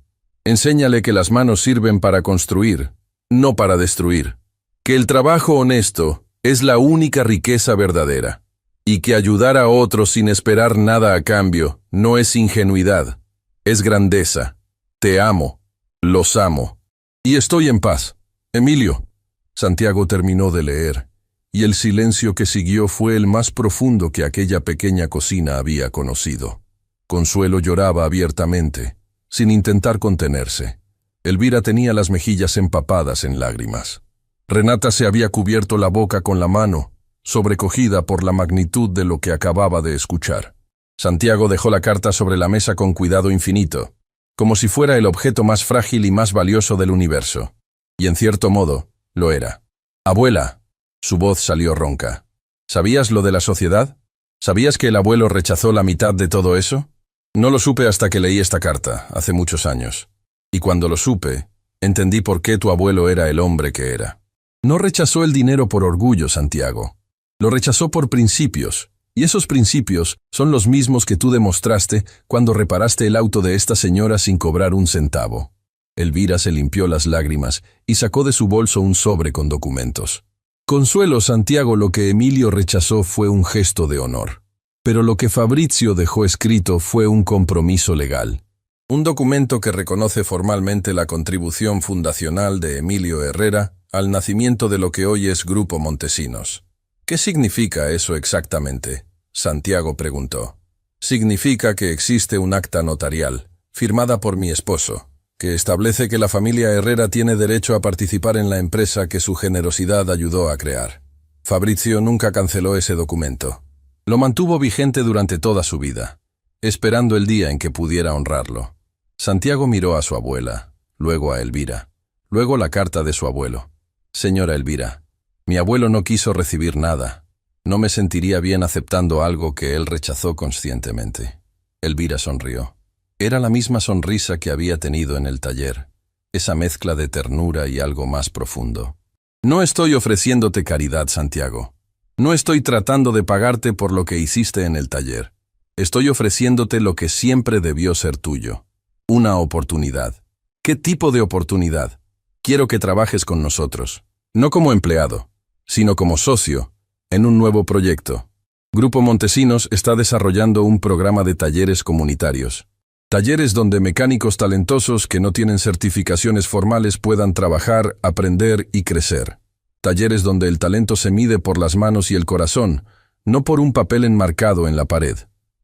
Enséñale que las manos sirven para construir, no para destruir. Que el trabajo honesto es la única riqueza verdadera, y que ayudar a otros sin esperar nada a cambio no es ingenuidad, es grandeza. Te amo, los amo, y estoy en paz. Emilio. Santiago terminó de leer, y el silencio que siguió fue el más profundo que aquella pequeña cocina había conocido. Consuelo lloraba abiertamente, sin intentar contenerse. Elvira tenía las mejillas empapadas en lágrimas. Renata se había cubierto la boca con la mano, sobrecogida por la magnitud de lo que acababa de escuchar. Santiago dejó la carta sobre la mesa con cuidado infinito, como si fuera el objeto más frágil y más valioso del universo. Y en cierto modo, lo era. «Abuela», su voz salió ronca. «¿Sabías lo de la sociedad? ¿Sabías que el abuelo rechazó la mitad de todo eso?» «No lo supe hasta que leí esta carta, hace muchos años. Y cuando lo supe, entendí por qué tu abuelo era el hombre que era. No rechazó el dinero por orgullo, Santiago. Lo rechazó por principios, Y esos principios son los mismos que tú demostraste cuando reparaste el auto de esta señora sin cobrar un centavo. Elvira se limpió las lágrimas y sacó de su bolso un sobre con documentos. Consuelo Santiago, lo que Emilio rechazó fue un gesto de honor. Pero lo que Fabrizio dejó escrito fue un compromiso legal. Un documento que reconoce formalmente la contribución fundacional de Emilio Herrera al nacimiento de lo que hoy es Grupo Montesinos. ¿Qué significa eso exactamente?, Santiago preguntó. Significa que existe un acta notarial, firmada por mi esposo, que establece que la familia Herrera tiene derecho a participar en la empresa que su generosidad ayudó a crear. Fabrizio nunca canceló ese documento. Lo mantuvo vigente durante toda su vida, esperando el día en que pudiera honrarlo. Santiago miró a su abuela, luego a Elvira, luego la carta de su abuelo. Señora Elvira, mi abuelo no quiso recibir nada. No me sentiría bien aceptando algo que él rechazó conscientemente. Elvira sonrió. Era la misma sonrisa que había tenido en el taller, esa mezcla de ternura y algo más profundo. No estoy ofreciéndote caridad, Santiago. No estoy tratando de pagarte por lo que hiciste en el taller. Estoy ofreciéndote lo que siempre debió ser tuyo. Una oportunidad. ¿Qué tipo de oportunidad? Quiero que trabajes con nosotros, no como empleado, sino como socio, en un nuevo proyecto. Grupo Montesinos está desarrollando un programa de talleres comunitarios. Talleres donde mecánicos talentosos que no tienen certificaciones formales puedan trabajar, aprender y crecer. Talleres donde el talento se mide por las manos y el corazón, no por un papel enmarcado en la pared.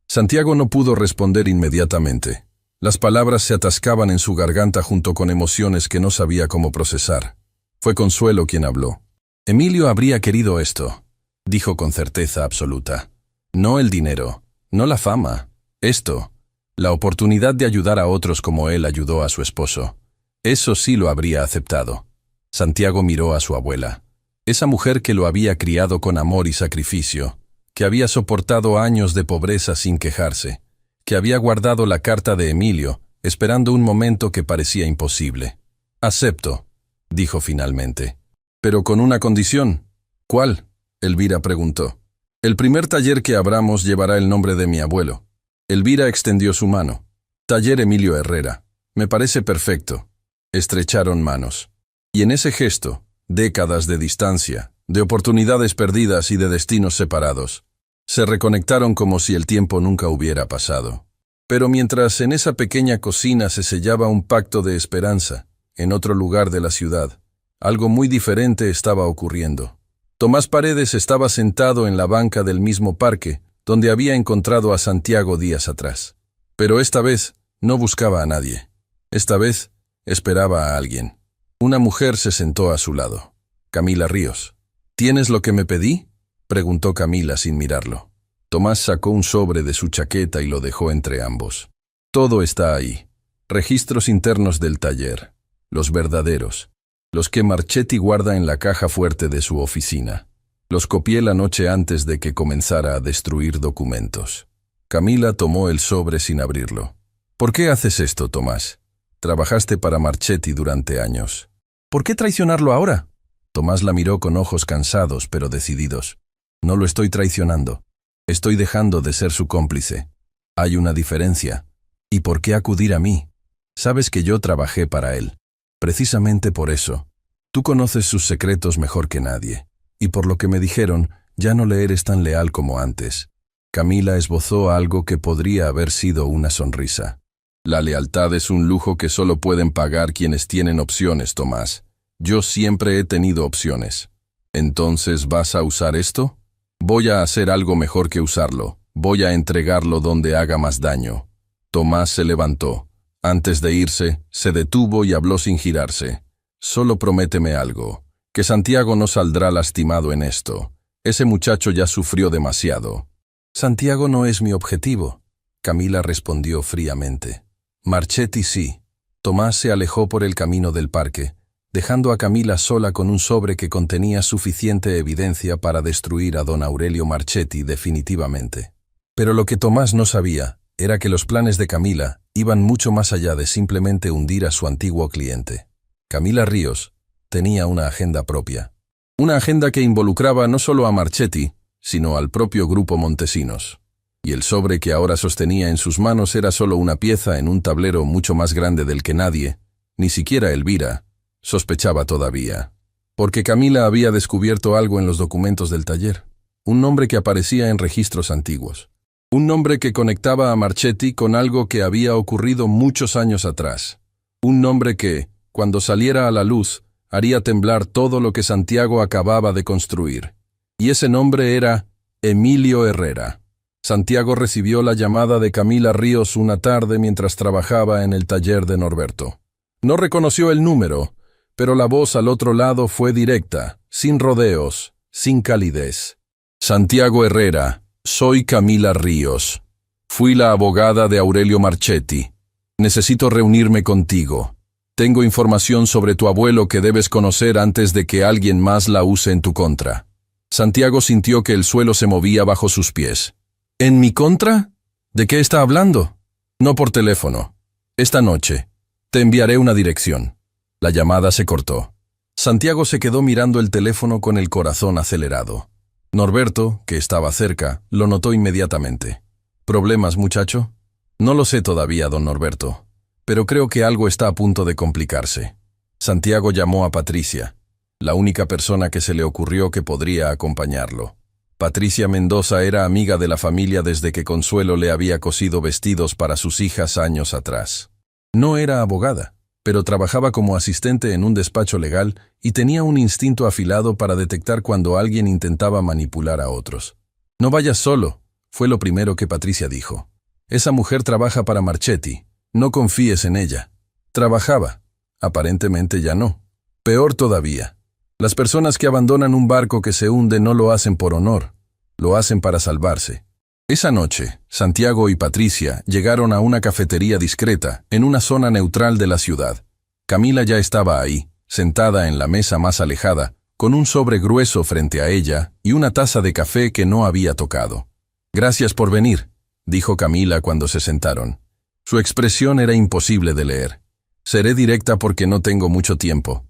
Santiago no pudo responder inmediatamente. Las palabras se atascaban en su garganta junto con emociones que no sabía cómo procesar. Fue Consuelo quien habló. Emilio habría querido esto, dijo con certeza absoluta. No el dinero, no la fama, esto. La oportunidad de ayudar a otros como él ayudó a su esposo. Eso sí lo habría aceptado. Santiago miró a su abuela. Esa mujer que lo había criado con amor y sacrificio, que había soportado años de pobreza sin quejarse, que había guardado la carta de Emilio, esperando un momento que parecía imposible. Acepto, dijo finalmente. Pero con una condición. ¿Cuál?, Elvira preguntó. El primer taller que abramos llevará el nombre de mi abuelo. Elvira extendió su mano. Taller Emilio Herrera. Me parece perfecto. Estrecharon manos. Y en ese gesto, décadas de distancia, de oportunidades perdidas y de destinos separados, se reconectaron como si el tiempo nunca hubiera pasado. Pero mientras en esa pequeña cocina se sellaba un pacto de esperanza, en otro lugar de la ciudad, algo muy diferente estaba ocurriendo. Tomás Paredes estaba sentado en la banca del mismo parque donde había encontrado a Santiago días atrás. Pero esta vez no buscaba a nadie. Esta vez esperaba a alguien. Una mujer se sentó a su lado. Camila Ríos. ¿Tienes lo que me pedí?, preguntó Camila sin mirarlo. Tomás sacó un sobre de su chaqueta y lo dejó entre ambos. Todo está ahí. Registros internos del taller. Los verdaderos. Los que Marchetti guarda en la caja fuerte de su oficina. Los copié la noche antes de que comenzara a destruir documentos. Camila tomó el sobre sin abrirlo. ¿Por qué haces esto, Tomás? Trabajaste para Marchetti durante años. ¿Por qué traicionarlo ahora? Tomás la miró con ojos cansados pero decididos. No lo estoy traicionando. Estoy dejando de ser su cómplice. Hay una diferencia. ¿Y por qué acudir a mí? Sabes que yo trabajé para él. Precisamente por eso. Tú conoces sus secretos mejor que nadie. Y por lo que me dijeron, ya no le eres tan leal como antes. Camila esbozó algo que podría haber sido una sonrisa. La lealtad es un lujo que solo pueden pagar quienes tienen opciones, Tomás. Yo siempre he tenido opciones. ¿Entonces vas a usar esto? Voy a hacer algo mejor que usarlo. Voy a entregarlo donde haga más daño. Tomás se levantó. Antes de irse, se detuvo y habló sin girarse. Solo prométeme algo, que Santiago no saldrá lastimado en esto. Ese muchacho ya sufrió demasiado. Santiago no es mi objetivo, Camila respondió fríamente. Marchetti sí. Tomás se alejó por el camino del parque, dejando a Camila sola con un sobre que contenía suficiente evidencia para destruir a don Aurelio Marchetti definitivamente. Pero lo que Tomás no sabía era que los planes de Camila iban mucho más allá de simplemente hundir a su antiguo cliente. Camila Ríos tenía una agenda propia. Una agenda que involucraba no solo a Marchetti, sino al propio grupo Montesinos. Y el sobre que ahora sostenía en sus manos era solo una pieza en un tablero mucho más grande del que nadie, ni siquiera Elvira, sospechaba todavía. Porque Camila había descubierto algo en los documentos del taller, un nombre que aparecía en registros antiguos. Un nombre que conectaba a Marchetti con algo que había ocurrido muchos años atrás. Un nombre que, cuando saliera a la luz, haría temblar todo lo que Santiago acababa de construir. Y ese nombre era Emilio Herrera. Santiago recibió la llamada de Camila Ríos una tarde mientras trabajaba en el taller de Norberto. No reconoció el número, pero la voz al otro lado fue directa, sin rodeos, sin calidez. Santiago Herrera, soy Camila Ríos. Fui la abogada de Aurelio Marchetti. Necesito reunirme contigo. Tengo información sobre tu abuelo que debes conocer antes de que alguien más la use en tu contra. Santiago sintió que el suelo se movía bajo sus pies. ¿En mi contra? ¿De qué está hablando? No por teléfono. Esta noche. Te enviaré una dirección. La llamada se cortó. Santiago se quedó mirando el teléfono con el corazón acelerado. Norberto, que estaba cerca, lo notó inmediatamente. ¿Problemas, muchacho? No lo sé todavía, don Norberto, pero creo que algo está a punto de complicarse. Santiago llamó a Patricia, la única persona que se le ocurrió que podría acompañarlo. Patricia Mendoza era amiga de la familia desde que Consuelo le había cosido vestidos para sus hijas años atrás. No era abogada, pero trabajaba como asistente en un despacho legal y tenía un instinto afilado para detectar cuando alguien intentaba manipular a otros. No vayas solo, fue lo primero que Patricia dijo. Esa mujer trabaja para Marchetti, no confíes en ella. Trabajaba, aparentemente ya no. Peor todavía, las personas que abandonan un barco que se hunde no lo hacen por honor, lo hacen para salvarse. Esa noche, Santiago y Patricia llegaron a una cafetería discreta en una zona neutral de la ciudad. Camila ya estaba ahí, sentada en la mesa más alejada, con un sobre grueso frente a ella y una taza de café que no había tocado. «Gracias por venir», dijo Camila cuando se sentaron. Su expresión era imposible de leer. «Seré directa porque no tengo mucho tiempo».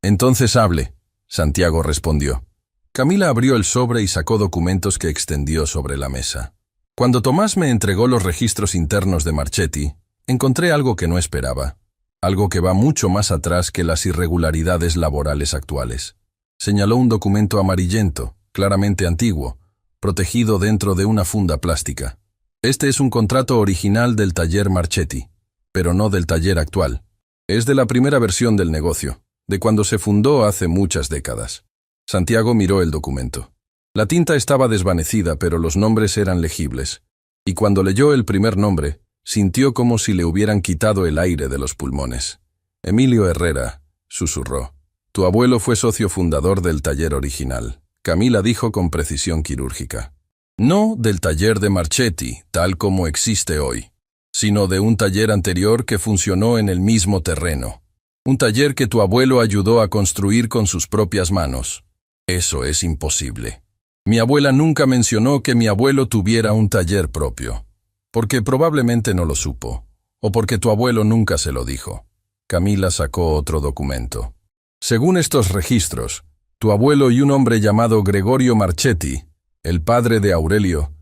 «Entonces hable», Santiago respondió. Camila abrió el sobre y sacó documentos que extendió sobre la mesa. Cuando Tomás me entregó los registros internos de Marchetti, encontré algo que no esperaba. Algo que va mucho más atrás que las irregularidades laborales actuales. Señaló un documento amarillento, claramente antiguo, protegido dentro de una funda plástica. Este es un contrato original del taller Marchetti, pero no del taller actual. Es de la primera versión del negocio, de cuando se fundó hace muchas décadas. Santiago miró el documento. La tinta estaba desvanecida, pero los nombres eran legibles, y cuando leyó el primer nombre, sintió como si le hubieran quitado el aire de los pulmones. Emilio Herrera, susurró. Tu abuelo fue socio fundador del taller original, Camila dijo con precisión quirúrgica. No del taller de Marchetti, tal como existe hoy, sino de un taller anterior que funcionó en el mismo terreno. Un taller que tu abuelo ayudó a construir con sus propias manos. Eso es imposible. Mi abuela nunca mencionó que mi abuelo tuviera un taller propio, porque probablemente no lo supo, o porque tu abuelo nunca se lo dijo. Camila sacó otro documento. Según estos registros, tu abuelo y un hombre llamado Gregorio Marchetti, el padre de Aurelio,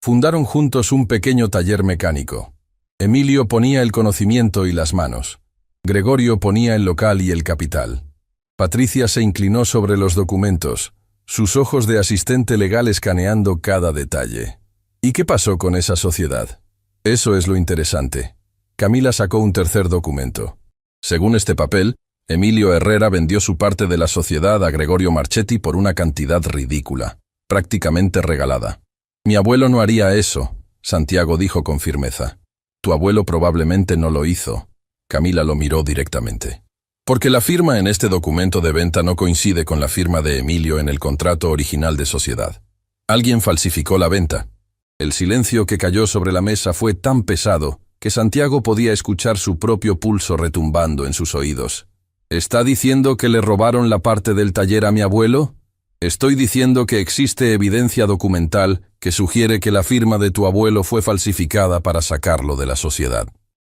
fundaron juntos un pequeño taller mecánico. Emilio ponía el conocimiento y las manos. Gregorio ponía el local y el capital. Patricia se inclinó sobre los documentos, sus ojos de asistente legal escaneando cada detalle. ¿Y qué pasó con esa sociedad? Eso es lo interesante. Camila sacó un tercer documento. Según este papel, Emilio Herrera vendió su parte de la sociedad a Gregorio Marchetti por una cantidad ridícula, prácticamente regalada. Mi abuelo no haría eso, Santiago dijo con firmeza. Tu abuelo probablemente no lo hizo. Camila lo miró directamente. Porque la firma en este documento de venta no coincide con la firma de Emilio en el contrato original de sociedad. Alguien falsificó la venta. El silencio que cayó sobre la mesa fue tan pesado que Santiago podía escuchar su propio pulso retumbando en sus oídos. ¿Está diciendo que le robaron la parte del taller a mi abuelo? Estoy diciendo que existe evidencia documental que sugiere que la firma de tu abuelo fue falsificada para sacarlo de la sociedad.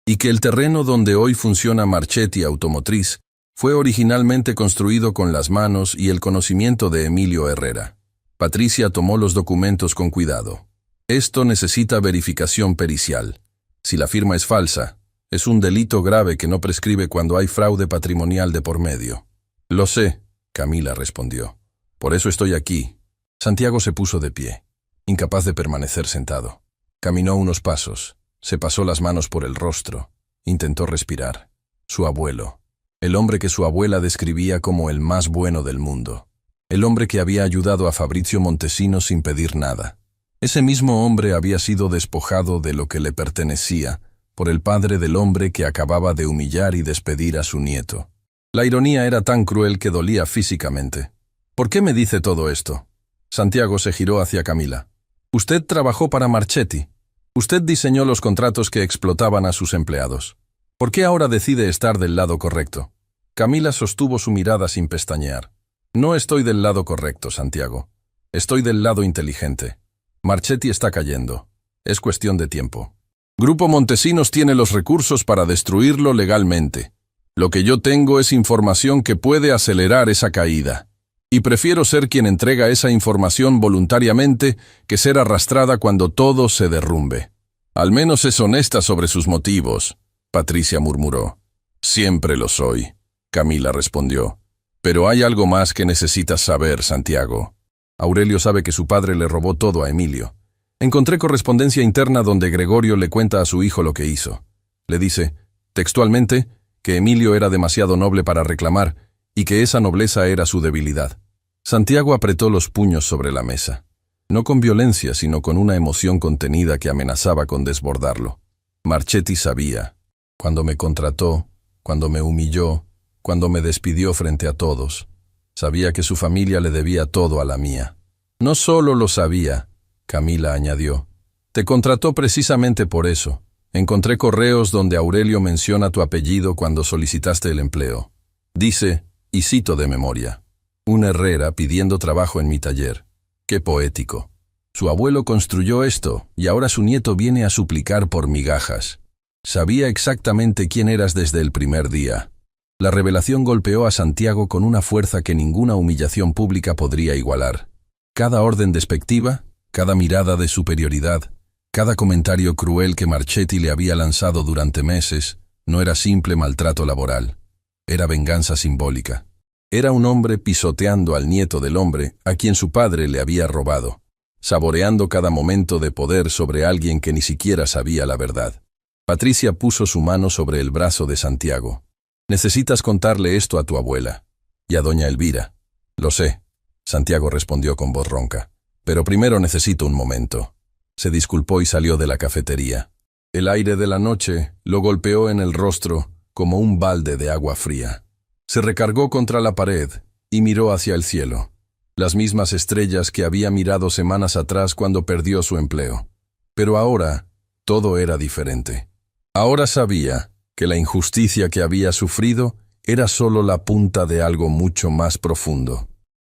Y que el terreno donde hoy funciona Marchetti Automotriz fue originalmente construido con las manos y el conocimiento de Emilio Herrera. Patricia tomó los documentos con cuidado. Esto necesita verificación pericial. Si la firma es falsa, es un delito grave que no prescribe cuando hay fraude patrimonial de por medio. Lo sé, Camila respondió. Por eso estoy aquí. Santiago se puso de pie, incapaz de permanecer sentado. Caminó unos pasos, se pasó las manos por el rostro, intentó respirar. Su abuelo, el hombre que su abuela describía como el más bueno del mundo. El hombre que había ayudado a Fabrizio Montesino sin pedir nada. Ese mismo hombre había sido despojado de lo que le pertenecía por el padre del hombre que acababa de humillar y despedir a su nieto. La ironía era tan cruel que dolía físicamente. ¿Por qué me dice todo esto? Santiago se giró hacia Camila. Usted trabajó para Marchetti. Usted diseñó los contratos que explotaban a sus empleados. ¿Por qué ahora decide estar del lado correcto? Camila sostuvo su mirada sin pestañear. No estoy del lado correcto, Santiago. Estoy del lado inteligente. Marchetti está cayendo. Es cuestión de tiempo. Grupo Montesinos tiene los recursos para destruirlo legalmente. Lo que yo tengo es información que puede acelerar esa caída. Y prefiero ser quien entrega esa información voluntariamente que ser arrastrada cuando todo se derrumbe. Al menos es honesta sobre sus motivos, Patricia murmuró. Siempre lo soy, Camila respondió. Pero hay algo más que necesitas saber, Santiago. Aurelio sabe que su padre le robó todo a Emilio. Encontré correspondencia interna donde Gregorio le cuenta a su hijo lo que hizo. Le dice, textualmente, que Emilio era demasiado noble para reclamar y que esa nobleza era su debilidad. Santiago apretó los puños sobre la mesa. No con violencia, sino con una emoción contenida que amenazaba con desbordarlo. Marchetti sabía. Cuando me contrató, cuando me humilló, cuando me despidió frente a todos. Sabía que su familia le debía todo a la mía. No solo lo sabía, Camila añadió. Te contrató precisamente por eso. Encontré correos donde Aurelio menciona tu apellido cuando solicitaste el empleo. Dice, y cito de memoria, un herrera pidiendo trabajo en mi taller. Qué poético. Su abuelo construyó esto y ahora su nieto viene a suplicar por migajas. Sabía exactamente quién eras desde el primer día. La revelación golpeó a Santiago con una fuerza que ninguna humillación pública podría igualar. Cada orden despectiva, cada mirada de superioridad, cada comentario cruel que Marchetti le había lanzado durante meses, no era simple maltrato laboral. Era venganza simbólica. Era un hombre pisoteando al nieto del hombre a quien su padre le había robado, saboreando cada momento de poder sobre alguien que ni siquiera sabía la verdad. Patricia puso su mano sobre el brazo de Santiago. Necesitas contarle esto a tu abuela y a doña Elvira. Lo sé, Santiago respondió con voz ronca. Pero primero necesito un momento. Se disculpó y salió de la cafetería. El aire de la noche lo golpeó en el rostro como un balde de agua fría. Se recargó contra la pared y miró hacia el cielo. Las mismas estrellas que había mirado semanas atrás cuando perdió su empleo. Pero ahora, todo era diferente. Ahora sabía que la injusticia que había sufrido era solo la punta de algo mucho más profundo.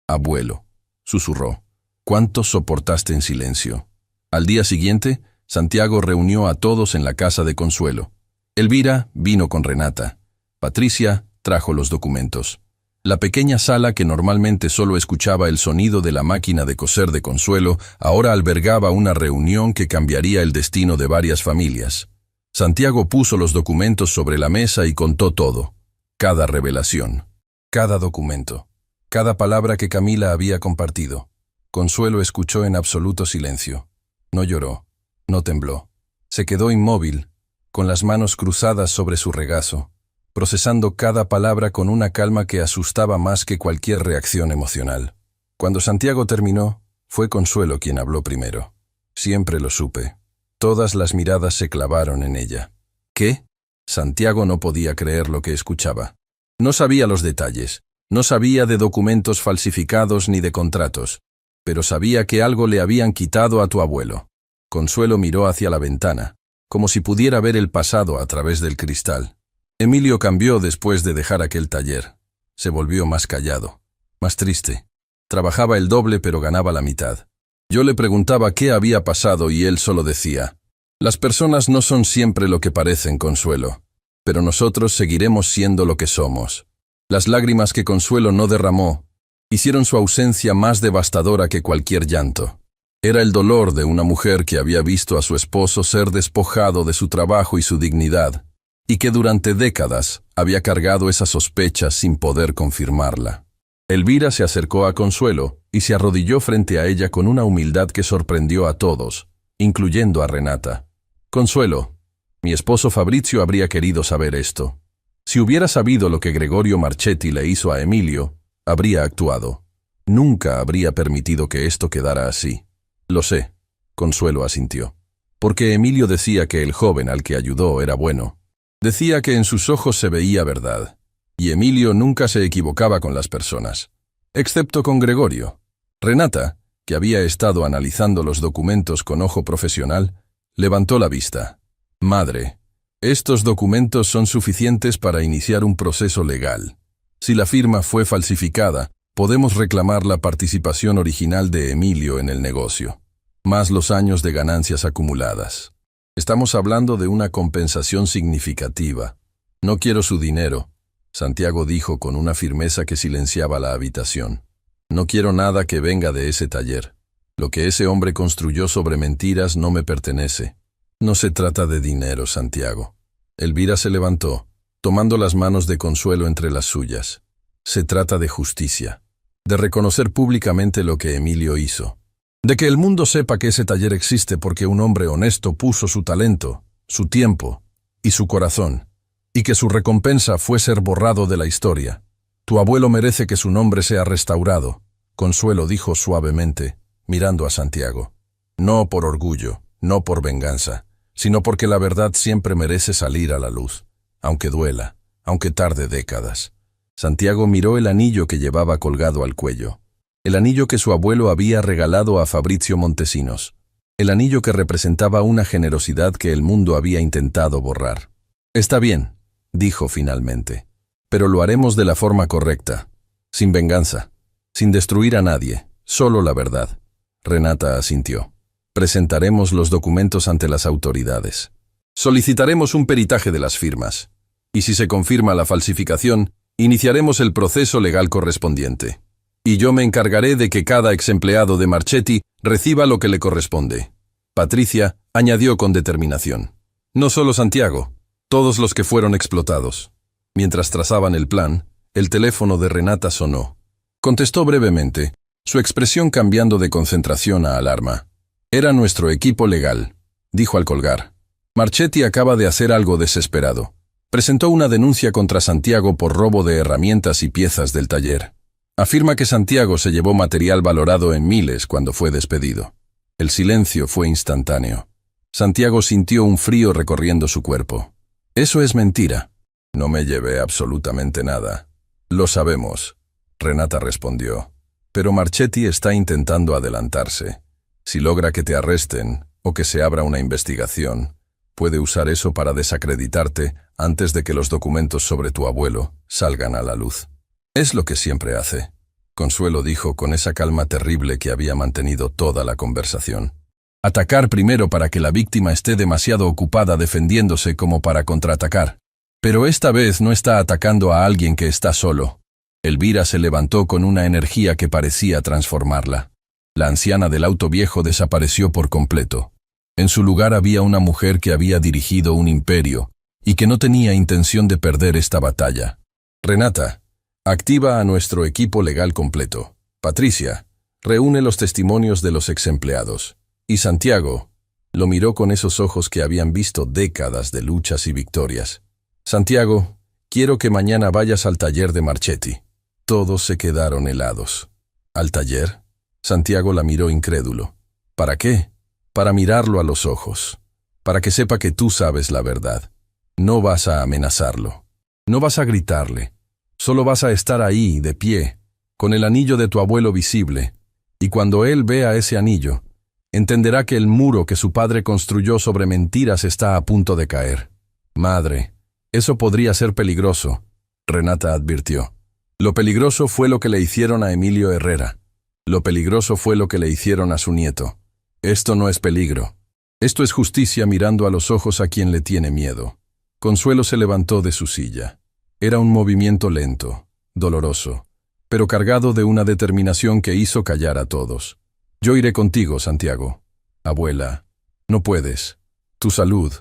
Abuelo, susurró, ¿cuánto soportaste en silencio? Al día siguiente, Santiago reunió a todos en la casa de Consuelo. Elvira vino con Renata. Patricia trajo los documentos. La pequeña sala que normalmente solo escuchaba el sonido de la máquina de coser de Consuelo, ahora albergaba una reunión que cambiaría el destino de varias familias. Santiago puso los documentos sobre la mesa y contó todo. Cada revelación, cada documento, cada palabra que Camila había compartido. Consuelo escuchó en absoluto silencio. No lloró, no tembló. Se quedó inmóvil, con las manos cruzadas sobre su regazo, procesando cada palabra con una calma que asustaba más que cualquier reacción emocional. Cuando Santiago terminó, fue Consuelo quien habló primero. Siempre lo supe. Todas las miradas se clavaron en ella. ¿Qué? Santiago no podía creer lo que escuchaba. No sabía los detalles, no sabía de documentos falsificados ni de contratos, pero sabía que algo le habían quitado a tu abuelo. Consuelo miró hacia la ventana, como si pudiera ver el pasado a través del cristal. Emilio cambió después de dejar aquel taller. Se volvió más callado, más triste. Trabajaba el doble pero ganaba la mitad. Yo le preguntaba qué había pasado y él solo decía, las personas no son siempre lo que parecen, Consuelo, pero nosotros seguiremos siendo lo que somos. Las lágrimas que Consuelo no derramó hicieron su ausencia más devastadora que cualquier llanto. Era el dolor de una mujer que había visto a su esposo ser despojado de su trabajo y su dignidad, y que durante décadas había cargado esa sospecha sin poder confirmarla. Elvira se acercó a Consuelo y se arrodilló frente a ella con una humildad que sorprendió a todos, incluyendo a Renata. Consuelo, mi esposo Fabrizio habría querido saber esto. Si hubiera sabido lo que Gregorio Marchetti le hizo a Emilio, habría actuado. Nunca habría permitido que esto quedara así. Lo sé, Consuelo asintió. Porque Emilio decía que el joven al que ayudó era bueno. Decía que en sus ojos se veía verdad. Y Emilio nunca se equivocaba con las personas. Excepto con Gregorio. Renata, que había estado analizando los documentos con ojo profesional, levantó la vista. Madre, estos documentos son suficientes para iniciar un proceso legal. Si la firma fue falsificada, podemos reclamar la participación original de Emilio en el negocio, más los años de ganancias acumuladas. Estamos hablando de una compensación significativa. No quiero su dinero, Santiago dijo con una firmeza que silenciaba la habitación. No quiero nada que venga de ese taller. Lo que ese hombre construyó sobre mentiras no me pertenece. No se trata de dinero, Santiago. Elvira se levantó, tomando las manos de Consuelo entre las suyas. Se trata de justicia, de reconocer públicamente lo que Emilio hizo, de que el mundo sepa que ese taller existe porque un hombre honesto puso su talento, su tiempo y su corazón, y que su recompensa fue ser borrado de la historia. Tu abuelo merece que su nombre sea restaurado, Consuelo dijo suavemente, mirando a Santiago. No por orgullo, no por venganza, sino porque la verdad siempre merece salir a la luz, aunque duela, aunque tarde décadas. Santiago miró el anillo que llevaba colgado al cuello, el anillo que su abuelo había regalado a Fabrizio Montesinos, el anillo que representaba una generosidad que el mundo había intentado borrar. Está bien, dijo finalmente, pero lo haremos de la forma correcta, sin venganza, sin destruir a nadie, solo la verdad. Renata asintió. Presentaremos los documentos ante las autoridades. Solicitaremos un peritaje de las firmas. Y si se confirma la falsificación, iniciaremos el proceso legal correspondiente. Y yo me encargaré de que cada ex empleado de Marchetti reciba lo que le corresponde. Patricia añadió con determinación. No solo Santiago, todos los que fueron explotados. Mientras trazaban el plan, el teléfono de Renata sonó. Contestó brevemente, su expresión cambiando de concentración a alarma. Era nuestro equipo legal, dijo al colgar. Marchetti acaba de hacer algo desesperado. Presentó una denuncia contra Santiago por robo de herramientas y piezas del taller. Afirma que Santiago se llevó material valorado en miles cuando fue despedido. El silencio fue instantáneo. Santiago sintió un frío recorriendo su cuerpo. Eso es mentira. No me llevé absolutamente nada. Lo sabemos, Renata respondió. Pero Marchetti está intentando adelantarse. Si logra que te arresten o que se abra una investigación, puede usar eso para desacreditarte antes de que los documentos sobre tu abuelo salgan a la luz. Es lo que siempre hace, Consuelo dijo con esa calma terrible que había mantenido toda la conversación. Atacar primero para que la víctima esté demasiado ocupada defendiéndose como para contraatacar. Pero esta vez no está atacando a alguien que está solo. Elvira se levantó con una energía que parecía transformarla. La anciana del auto viejo desapareció por completo. En su lugar había una mujer que había dirigido un imperio y que no tenía intención de perder esta batalla. Renata, activa a nuestro equipo legal completo. Patricia, reúne los testimonios de los ex empleados. Y Santiago, lo miró con esos ojos que habían visto décadas de luchas y victorias. Santiago, quiero que mañana vayas al taller de Marchetti. Todos se quedaron helados. ¿Al taller? Santiago la miró incrédulo. ¿Para qué? Para mirarlo a los ojos. Para que sepa que tú sabes la verdad. No vas a amenazarlo. No vas a gritarle. Solo vas a estar ahí, de pie, con el anillo de tu abuelo visible. Y cuando él vea ese anillo, entenderá que el muro que su padre construyó sobre mentiras está a punto de caer. Madre, eso podría ser peligroso, Renata advirtió. Lo peligroso fue lo que le hicieron a Emilio Herrera. Lo peligroso fue lo que le hicieron a su nieto. Esto no es peligro. Esto es justicia mirando a los ojos a quien le tiene miedo. Consuelo se levantó de su silla. Era un movimiento lento, doloroso, pero cargado de una determinación que hizo callar a todos. Yo iré contigo, Santiago. Abuela, no puedes. Tu salud.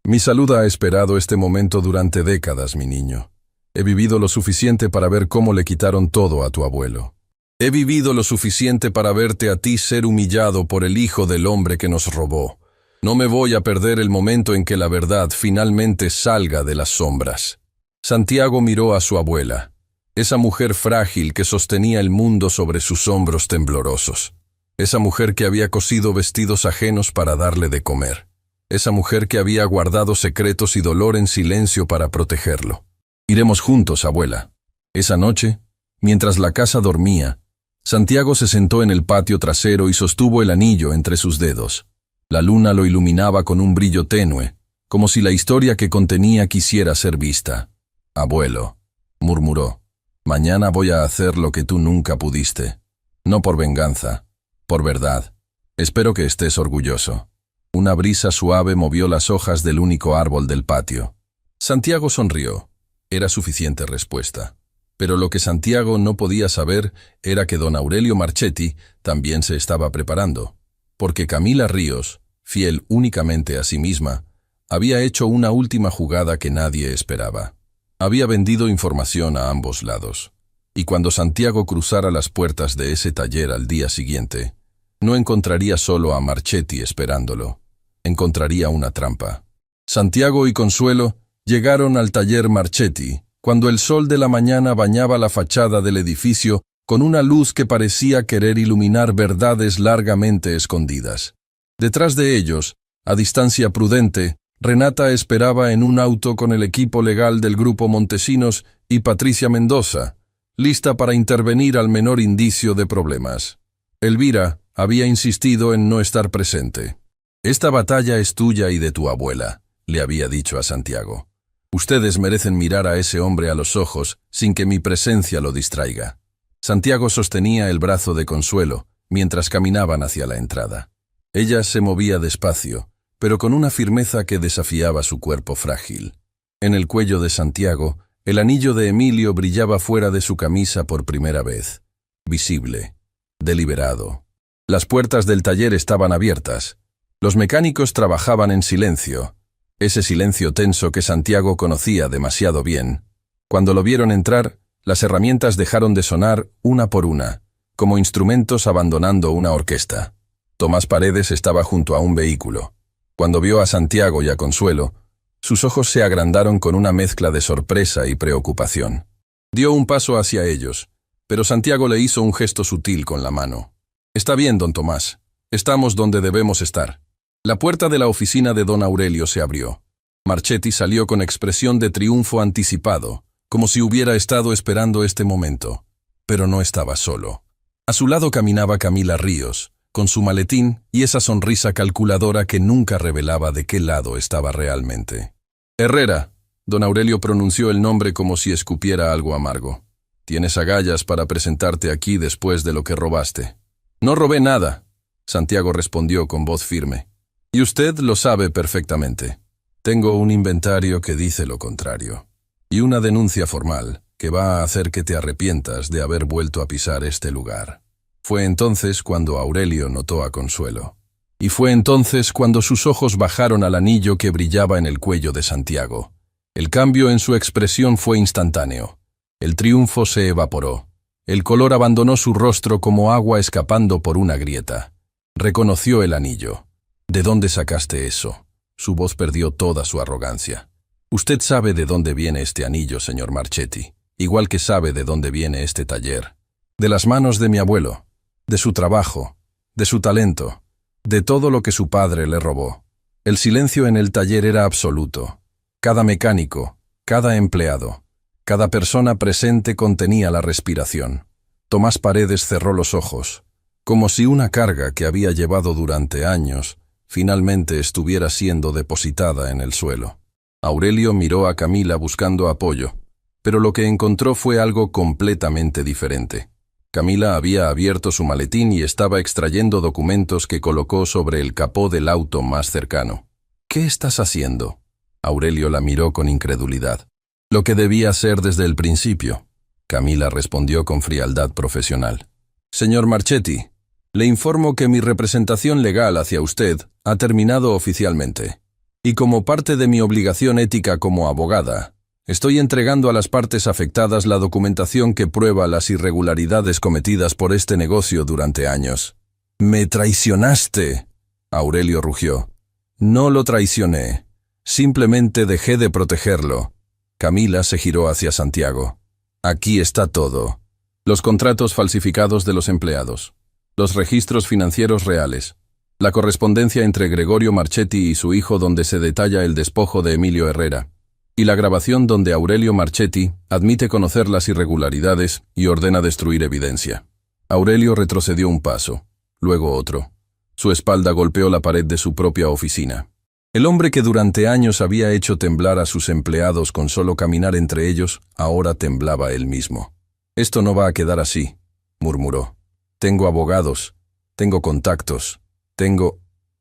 Mi salud ha esperado este momento durante décadas, mi niño. He vivido lo suficiente para ver cómo le quitaron todo a tu abuelo. He vivido lo suficiente para verte a ti ser humillado por el hijo del hombre que nos robó. No me voy a perder el momento en que la verdad finalmente salga de las sombras. Santiago miró a su abuela, esa mujer frágil que sostenía el mundo sobre sus hombros temblorosos. Esa mujer que había cosido vestidos ajenos para darle de comer. Esa mujer que había guardado secretos y dolor en silencio para protegerlo. Iremos juntos, abuela. Esa noche, mientras la casa dormía, Santiago se sentó en el patio trasero y sostuvo el anillo entre sus dedos. La luna lo iluminaba con un brillo tenue, como si la historia que contenía quisiera ser vista. «Abuelo», murmuró, «mañana voy a hacer lo que tú nunca pudiste. No por venganza, por verdad. Espero que estés orgulloso». Una brisa suave movió las hojas del único árbol del patio. Santiago sonrió. Era suficiente respuesta. Pero lo que Santiago no podía saber era que don Aurelio Marchetti también se estaba preparando, porque Camila Ríos, fiel únicamente a sí misma, había hecho una última jugada que nadie esperaba. Había vendido información a ambos lados, y cuando Santiago cruzara las puertas de ese taller al día siguiente, no encontraría solo a Marchetti esperándolo, encontraría una trampa. Santiago y Consuelo llegaron al taller Marchetti, cuando el sol de la mañana bañaba la fachada del edificio con una luz que parecía querer iluminar verdades largamente escondidas. Detrás de ellos, a distancia prudente, Renata esperaba en un auto con el equipo legal del Grupo Montesinos y Patricia Mendoza, lista para intervenir al menor indicio de problemas. Elvira había insistido en no estar presente. «Esta batalla es tuya y de tu abuela», le había dicho a Santiago. «Ustedes merecen mirar a ese hombre a los ojos sin que mi presencia lo distraiga». Santiago sostenía el brazo de Consuelo mientras caminaban hacia la entrada. Ella se movía despacio, pero con una firmeza que desafiaba su cuerpo frágil. En el cuello de Santiago, el anillo de Emilio brillaba fuera de su camisa por primera vez. Visible, deliberado. Las puertas del taller estaban abiertas. Los mecánicos trabajaban en silencio. Ese silencio tenso que Santiago conocía demasiado bien. Cuando lo vieron entrar, las herramientas dejaron de sonar una por una, como instrumentos abandonando una orquesta. Tomás Paredes estaba junto a un vehículo. Cuando vio a Santiago y a Consuelo, sus ojos se agrandaron con una mezcla de sorpresa y preocupación. Dio un paso hacia ellos, pero Santiago le hizo un gesto sutil con la mano. «Está bien, don Tomás. Estamos donde debemos estar». La puerta de la oficina de don Aurelio se abrió. Marchetti salió con expresión de triunfo anticipado, como si hubiera estado esperando este momento. Pero no estaba solo. A su lado caminaba Camila Ríos, con su maletín y esa sonrisa calculadora que nunca revelaba de qué lado estaba realmente. «Herrera», don Aurelio pronunció el nombre como si escupiera algo amargo. «Tienes agallas para presentarte aquí después de lo que robaste». «No robé nada», Santiago respondió con voz firme. «Y usted lo sabe perfectamente. Tengo un inventario que dice lo contrario. Y una denuncia formal que va a hacer que te arrepientas de haber vuelto a pisar este lugar». Fue entonces cuando Aurelio notó a Consuelo. Y fue entonces cuando sus ojos bajaron al anillo que brillaba en el cuello de Santiago. El cambio en su expresión fue instantáneo. El triunfo se evaporó. El color abandonó su rostro como agua escapando por una grieta. Reconoció el anillo. «¿De dónde sacaste eso?» Su voz perdió toda su arrogancia. «Usted sabe de dónde viene este anillo, señor Marchetti, igual que sabe de dónde viene este taller. De las manos de mi abuelo, de su trabajo, de su talento, de todo lo que su padre le robó». El silencio en el taller era absoluto. Cada mecánico, cada empleado, cada persona presente contenía la respiración. Tomás Paredes cerró los ojos, como si una carga que había llevado durante años finalmente estuviera siendo depositada en el suelo. Aurelio miró a Camila buscando apoyo, pero lo que encontró fue algo completamente diferente. Camila había abierto su maletín y estaba extrayendo documentos que colocó sobre el capó del auto más cercano. «¿Qué estás haciendo?». Aurelio la miró con incredulidad. «Lo que debía hacer desde el principio». Camila respondió con frialdad profesional. Señor Marchetti, le informo que mi representación legal hacia usted ha terminado oficialmente. Y como parte de mi obligación ética como abogada, estoy entregando a las partes afectadas la documentación que prueba las irregularidades cometidas por este negocio durante años. «¡Me traicionaste!», Aurelio rugió. «No lo traicioné. Simplemente dejé de protegerlo». Camila se giró hacia Santiago. «Aquí está todo. Los contratos falsificados de los empleados. Los registros financieros reales. La correspondencia entre Gregorio Marchetti y su hijo donde se detalla el despojo de Emilio Herrera. Y la grabación donde Aurelio Marchetti admite conocer las irregularidades y ordena destruir evidencia». Aurelio retrocedió un paso, luego otro. Su espalda golpeó la pared de su propia oficina. El hombre que durante años había hecho temblar a sus empleados con solo caminar entre ellos, ahora temblaba él mismo. «Esto no va a quedar así», murmuró. «Tengo abogados, tengo contactos,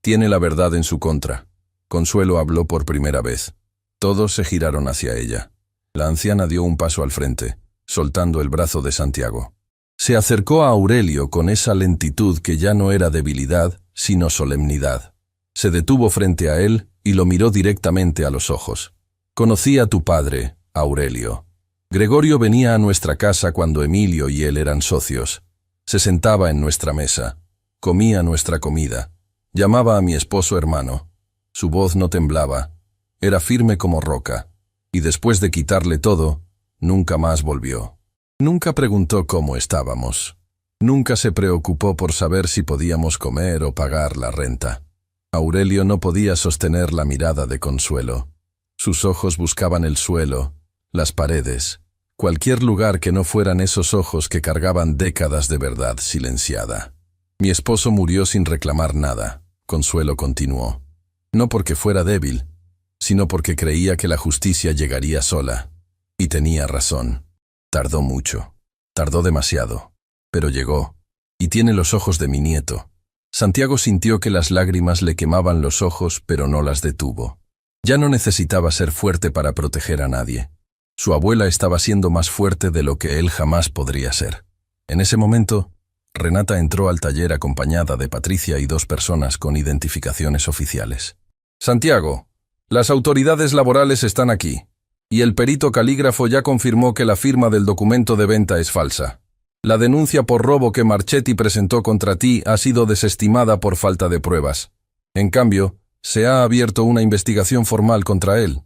tiene la verdad en su contra». Consuelo habló por primera vez. Todos se giraron hacia ella. La anciana dio un paso al frente, soltando el brazo de Santiago. Se acercó a Aurelio con esa lentitud que ya no era debilidad, sino solemnidad. Se detuvo frente a él y lo miró directamente a los ojos. «Conocí a tu padre, Aurelio. Gregorio venía a nuestra casa cuando Emilio y él eran socios. Se sentaba en nuestra mesa, comía nuestra comida, llamaba a mi esposo hermano. Su voz no temblaba, era firme como roca, y después de quitarle todo, nunca más volvió. Nunca preguntó cómo estábamos. Nunca se preocupó por saber si podíamos comer o pagar la renta». Aurelio no podía sostener la mirada de Consuelo. Sus ojos buscaban el suelo, las paredes, cualquier lugar que no fueran esos ojos que cargaban décadas de verdad silenciada. «Mi esposo murió sin reclamar nada», Consuelo continuó. «No porque fuera débil, sino porque creía que la justicia llegaría sola. Y tenía razón. Tardó mucho. Tardó demasiado. Pero llegó. Y tiene los ojos de mi nieto». Santiago sintió que las lágrimas le quemaban los ojos, pero no las detuvo. Ya no necesitaba ser fuerte para proteger a nadie. Su abuela estaba siendo más fuerte de lo que él jamás podría ser. En ese momento, Renata entró al taller acompañada de Patricia y 2 personas con identificaciones oficiales. «Santiago, las autoridades laborales están aquí, y el perito calígrafo ya confirmó que la firma del documento de venta es falsa. La denuncia por robo que Marchetti presentó contra ti ha sido desestimada por falta de pruebas. En cambio, se ha abierto una investigación formal contra él».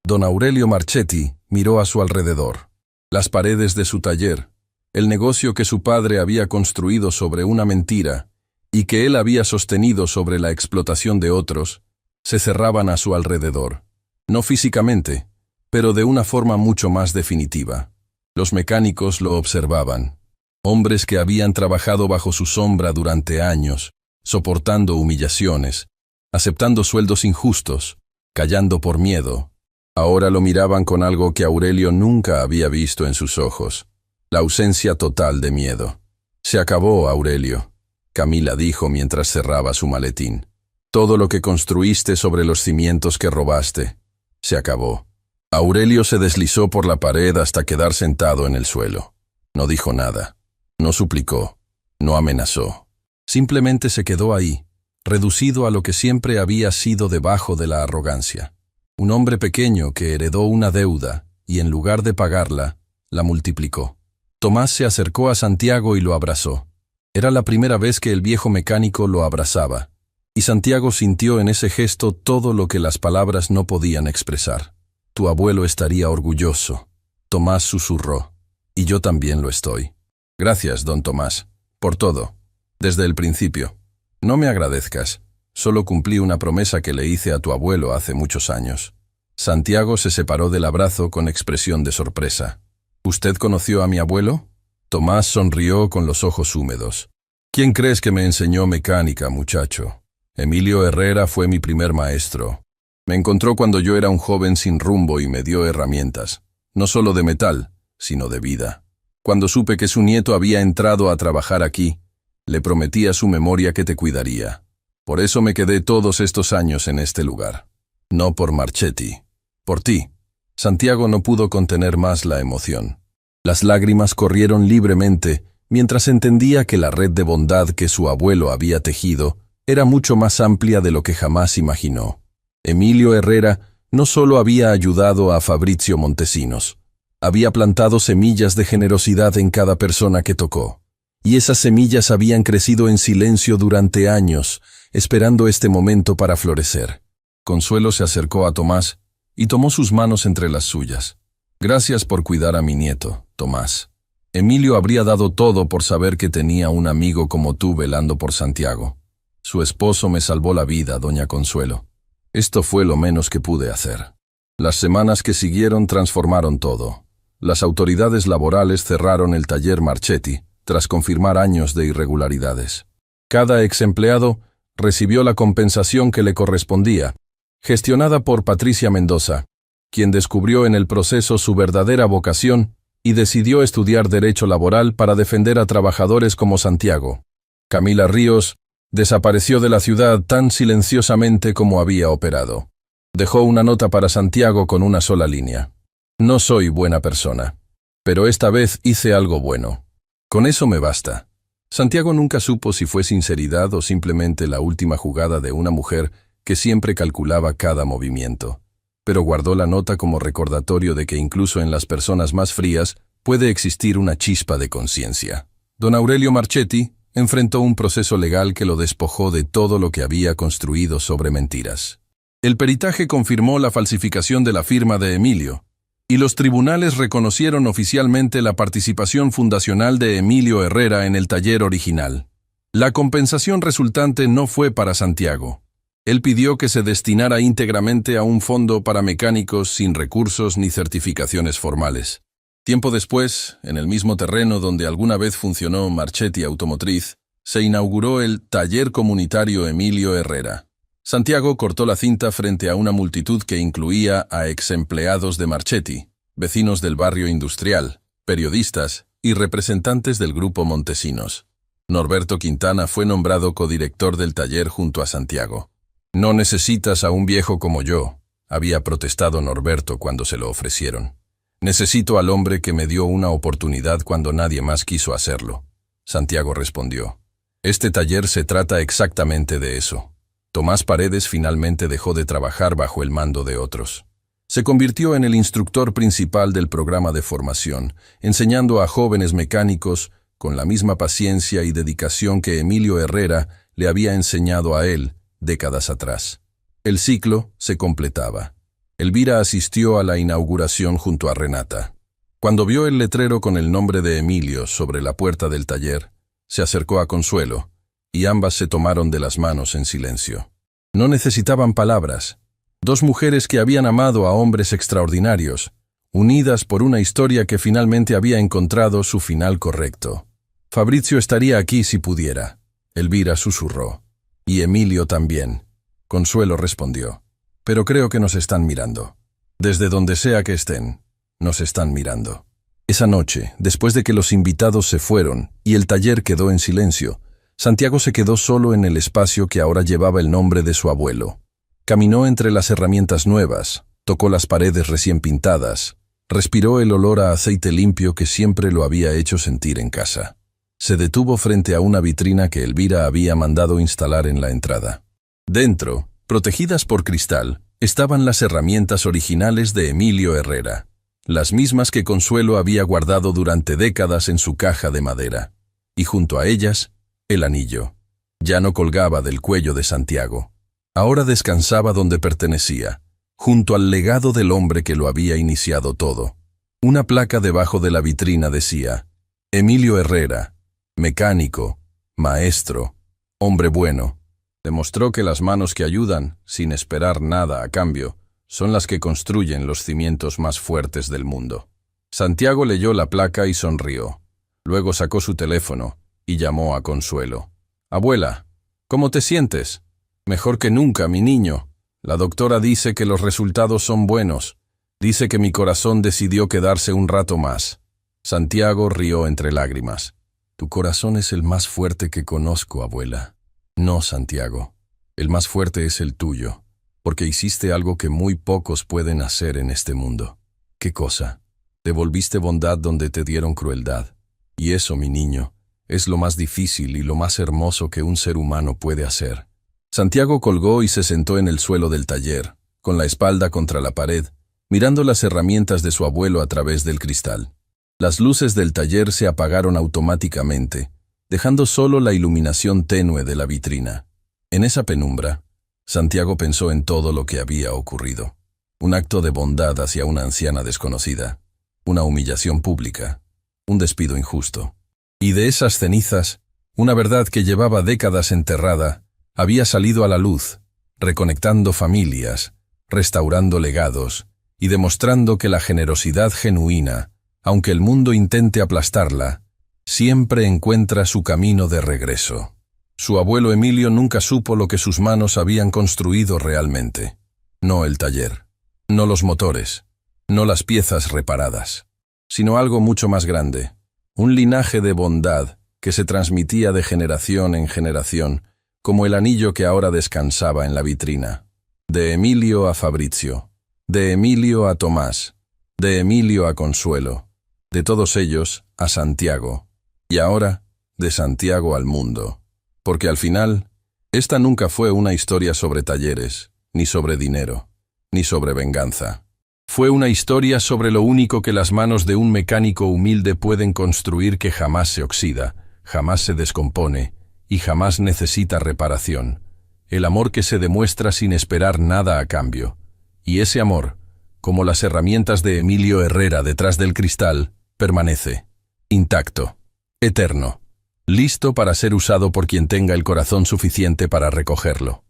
Don Aurelio Marchetti miró a su alrededor. Las paredes de su taller, el negocio que su padre había construido sobre una mentira y que él había sostenido sobre la explotación de otros, se cerraban a su alrededor. No físicamente, pero de una forma mucho más definitiva. Los mecánicos lo observaban. Hombres que habían trabajado bajo su sombra durante años, soportando humillaciones, aceptando sueldos injustos, callando por miedo. Ahora lo miraban con algo que Aurelio nunca había visto en sus ojos, la ausencia total de miedo. «Se acabó, Aurelio», Camila dijo mientras cerraba su maletín. «Todo lo que construiste sobre los cimientos que robaste, se acabó». Aurelio se deslizó por la pared hasta quedar sentado en el suelo. No dijo nada. No suplicó, no amenazó. Simplemente se quedó ahí, reducido a lo que siempre había sido debajo de la arrogancia. Un hombre pequeño que heredó una deuda y en lugar de pagarla, la multiplicó. Tomás se acercó a Santiago y lo abrazó. Era la primera vez que el viejo mecánico lo abrazaba, y Santiago sintió en ese gesto todo lo que las palabras no podían expresar. «Tu abuelo estaría orgulloso», Tomás susurró, «y yo también lo estoy». «Gracias, don Tomás, por todo, desde el principio. No me agradezcas, solo cumplí una promesa que le hice a tu abuelo hace muchos años». Santiago se separó del abrazo con expresión de sorpresa. «¿Usted conoció a mi abuelo?» Tomás sonrió con los ojos húmedos. «¿Quién crees que me enseñó mecánica, muchacho? Emilio Herrera fue mi primer maestro. Me encontró cuando yo era un joven sin rumbo y me dio herramientas, no solo de metal, sino de vida. Cuando supe que su nieto había entrado a trabajar aquí, le prometí a su memoria que te cuidaría. Por eso me quedé todos estos años en este lugar. No por Marchetti, por ti». Santiago no pudo contener más la emoción. Las lágrimas corrieron libremente mientras entendía que la red de bondad que su abuelo había tejido era mucho más amplia de lo que jamás imaginó. Emilio Herrera no solo había ayudado a Fabrizio Montesinos, había plantado semillas de generosidad en cada persona que tocó. Y esas semillas habían crecido en silencio durante años, esperando este momento para florecer. Consuelo se acercó a Tomás y tomó sus manos entre las suyas. Gracias por cuidar a mi nieto, Tomás. Emilio habría dado todo por saber que tenía un amigo como tú velando por Santiago. Su esposo me salvó la vida, doña Consuelo. Esto fue lo menos que pude hacer. Las semanas que siguieron transformaron todo. Las autoridades laborales cerraron el taller Marchetti, tras confirmar años de irregularidades. Cada ex empleado recibió la compensación que le correspondía, gestionada por Patricia Mendoza, quien descubrió en el proceso su verdadera vocación y decidió estudiar Derecho Laboral para defender a trabajadores como Santiago. Camila Ríos desapareció de la ciudad tan silenciosamente como había operado. Dejó una nota para Santiago con una sola línea. No soy buena persona, pero esta vez hice algo bueno. Con eso me basta. Santiago nunca supo si fue sinceridad o simplemente la última jugada de una mujer que siempre calculaba cada movimiento. Pero guardó la nota como recordatorio de que incluso en las personas más frías puede existir una chispa de conciencia. Don Aurelio Marchetti enfrentó un proceso legal que lo despojó de todo lo que había construido sobre mentiras. El peritaje confirmó la falsificación de la firma de Emilio, y los tribunales reconocieron oficialmente la participación fundacional de Emilio Herrera en el taller original. La compensación resultante no fue para Santiago. Él pidió que se destinara íntegramente a un fondo para mecánicos sin recursos ni certificaciones formales. Tiempo después, en el mismo terreno donde alguna vez funcionó Marchetti Automotriz, se inauguró el Taller Comunitario Emilio Herrera. Santiago cortó la cinta frente a una multitud que incluía a exempleados de Marchetti, vecinos del barrio industrial, periodistas y representantes del grupo Montesinos. Norberto Quintana fue nombrado codirector del taller junto a Santiago. «No necesitas a un viejo como yo», había protestado Norberto cuando se lo ofrecieron. «Necesito al hombre que me dio una oportunidad cuando nadie más quiso hacerlo». Santiago respondió. «Este taller se trata exactamente de eso». Tomás Paredes finalmente dejó de trabajar bajo el mando de otros. Se convirtió en el instructor principal del programa de formación, enseñando a jóvenes mecánicos con la misma paciencia y dedicación que Emilio Herrera le había enseñado a él décadas atrás. El ciclo se completaba. Elvira asistió a la inauguración junto a Renata. Cuando vio el letrero con el nombre de Emilio sobre la puerta del taller, se acercó a Consuelo, y ambas se tomaron de las manos en silencio. No necesitaban palabras. Dos mujeres que habían amado a hombres extraordinarios, unidas por una historia que finalmente había encontrado su final correcto. Fabrizio estaría aquí si pudiera, Elvira susurró. Y Emilio también. Consuelo respondió. Pero creo que nos están mirando. Desde donde sea que estén, nos están mirando. Esa noche, después de que los invitados se fueron y el taller quedó en silencio, Santiago se quedó solo en el espacio que ahora llevaba el nombre de su abuelo. Caminó entre las herramientas nuevas, tocó las paredes recién pintadas, respiró el olor a aceite limpio que siempre lo había hecho sentir en casa. Se detuvo frente a una vitrina que Elvira había mandado instalar en la entrada. Dentro, protegidas por cristal, estaban las herramientas originales de Emilio Herrera, las mismas que Consuelo había guardado durante décadas en su caja de madera. Y junto a ellas, el anillo. Ya no colgaba del cuello de Santiago. Ahora descansaba donde pertenecía, junto al legado del hombre que lo había iniciado todo. Una placa debajo de la vitrina decía: Emilio Herrera, mecánico, maestro, hombre bueno. Demostró que las manos que ayudan, sin esperar nada a cambio, son las que construyen los cimientos más fuertes del mundo. Santiago leyó la placa y sonrió. Luego sacó su teléfono y llamó a Consuelo. «Abuela, ¿cómo te sientes?» «Mejor que nunca, mi niño. La doctora dice que los resultados son buenos. Dice que mi corazón decidió quedarse un rato más». Santiago rió entre lágrimas. «Tu corazón es el más fuerte que conozco, abuela». «No, Santiago. El más fuerte es el tuyo, porque hiciste algo que muy pocos pueden hacer en este mundo». «¿Qué cosa?» Devolviste bondad donde te dieron crueldad. Y eso, mi niño, es lo más difícil y lo más hermoso que un ser humano puede hacer. Santiago colgó y se sentó en el suelo del taller, con la espalda contra la pared, mirando las herramientas de su abuelo a través del cristal. Las luces del taller se apagaron automáticamente, dejando solo la iluminación tenue de la vitrina. En esa penumbra, Santiago pensó en todo lo que había ocurrido. Un acto de bondad hacia una anciana desconocida, una humillación pública, un despido injusto. Y de esas cenizas, una verdad que llevaba décadas enterrada, había salido a la luz, reconectando familias, restaurando legados y demostrando que la generosidad genuina, aunque el mundo intente aplastarla, siempre encuentra su camino de regreso. Su abuelo Emilio nunca supo lo que sus manos habían construido realmente. No el taller, no los motores, no las piezas reparadas, sino algo mucho más grande, un linaje de bondad que se transmitía de generación en generación, como el anillo que ahora descansaba en la vitrina. De Emilio a Fabrizio, de Emilio a Tomás, de Emilio a Consuelo, de todos ellos a Santiago, y ahora de Santiago al mundo. Porque al final, esta nunca fue una historia sobre talleres, ni sobre dinero, ni sobre venganza. Fue una historia sobre lo único que las manos de un mecánico humilde pueden construir, que jamás se oxida, jamás se descompone y jamás necesita reparación. El amor que se demuestra sin esperar nada a cambio. Y ese amor, como las herramientas de Emilio Herrera detrás del cristal, permanece, intacto, eterno, listo para ser usado por quien tenga el corazón suficiente para recogerlo.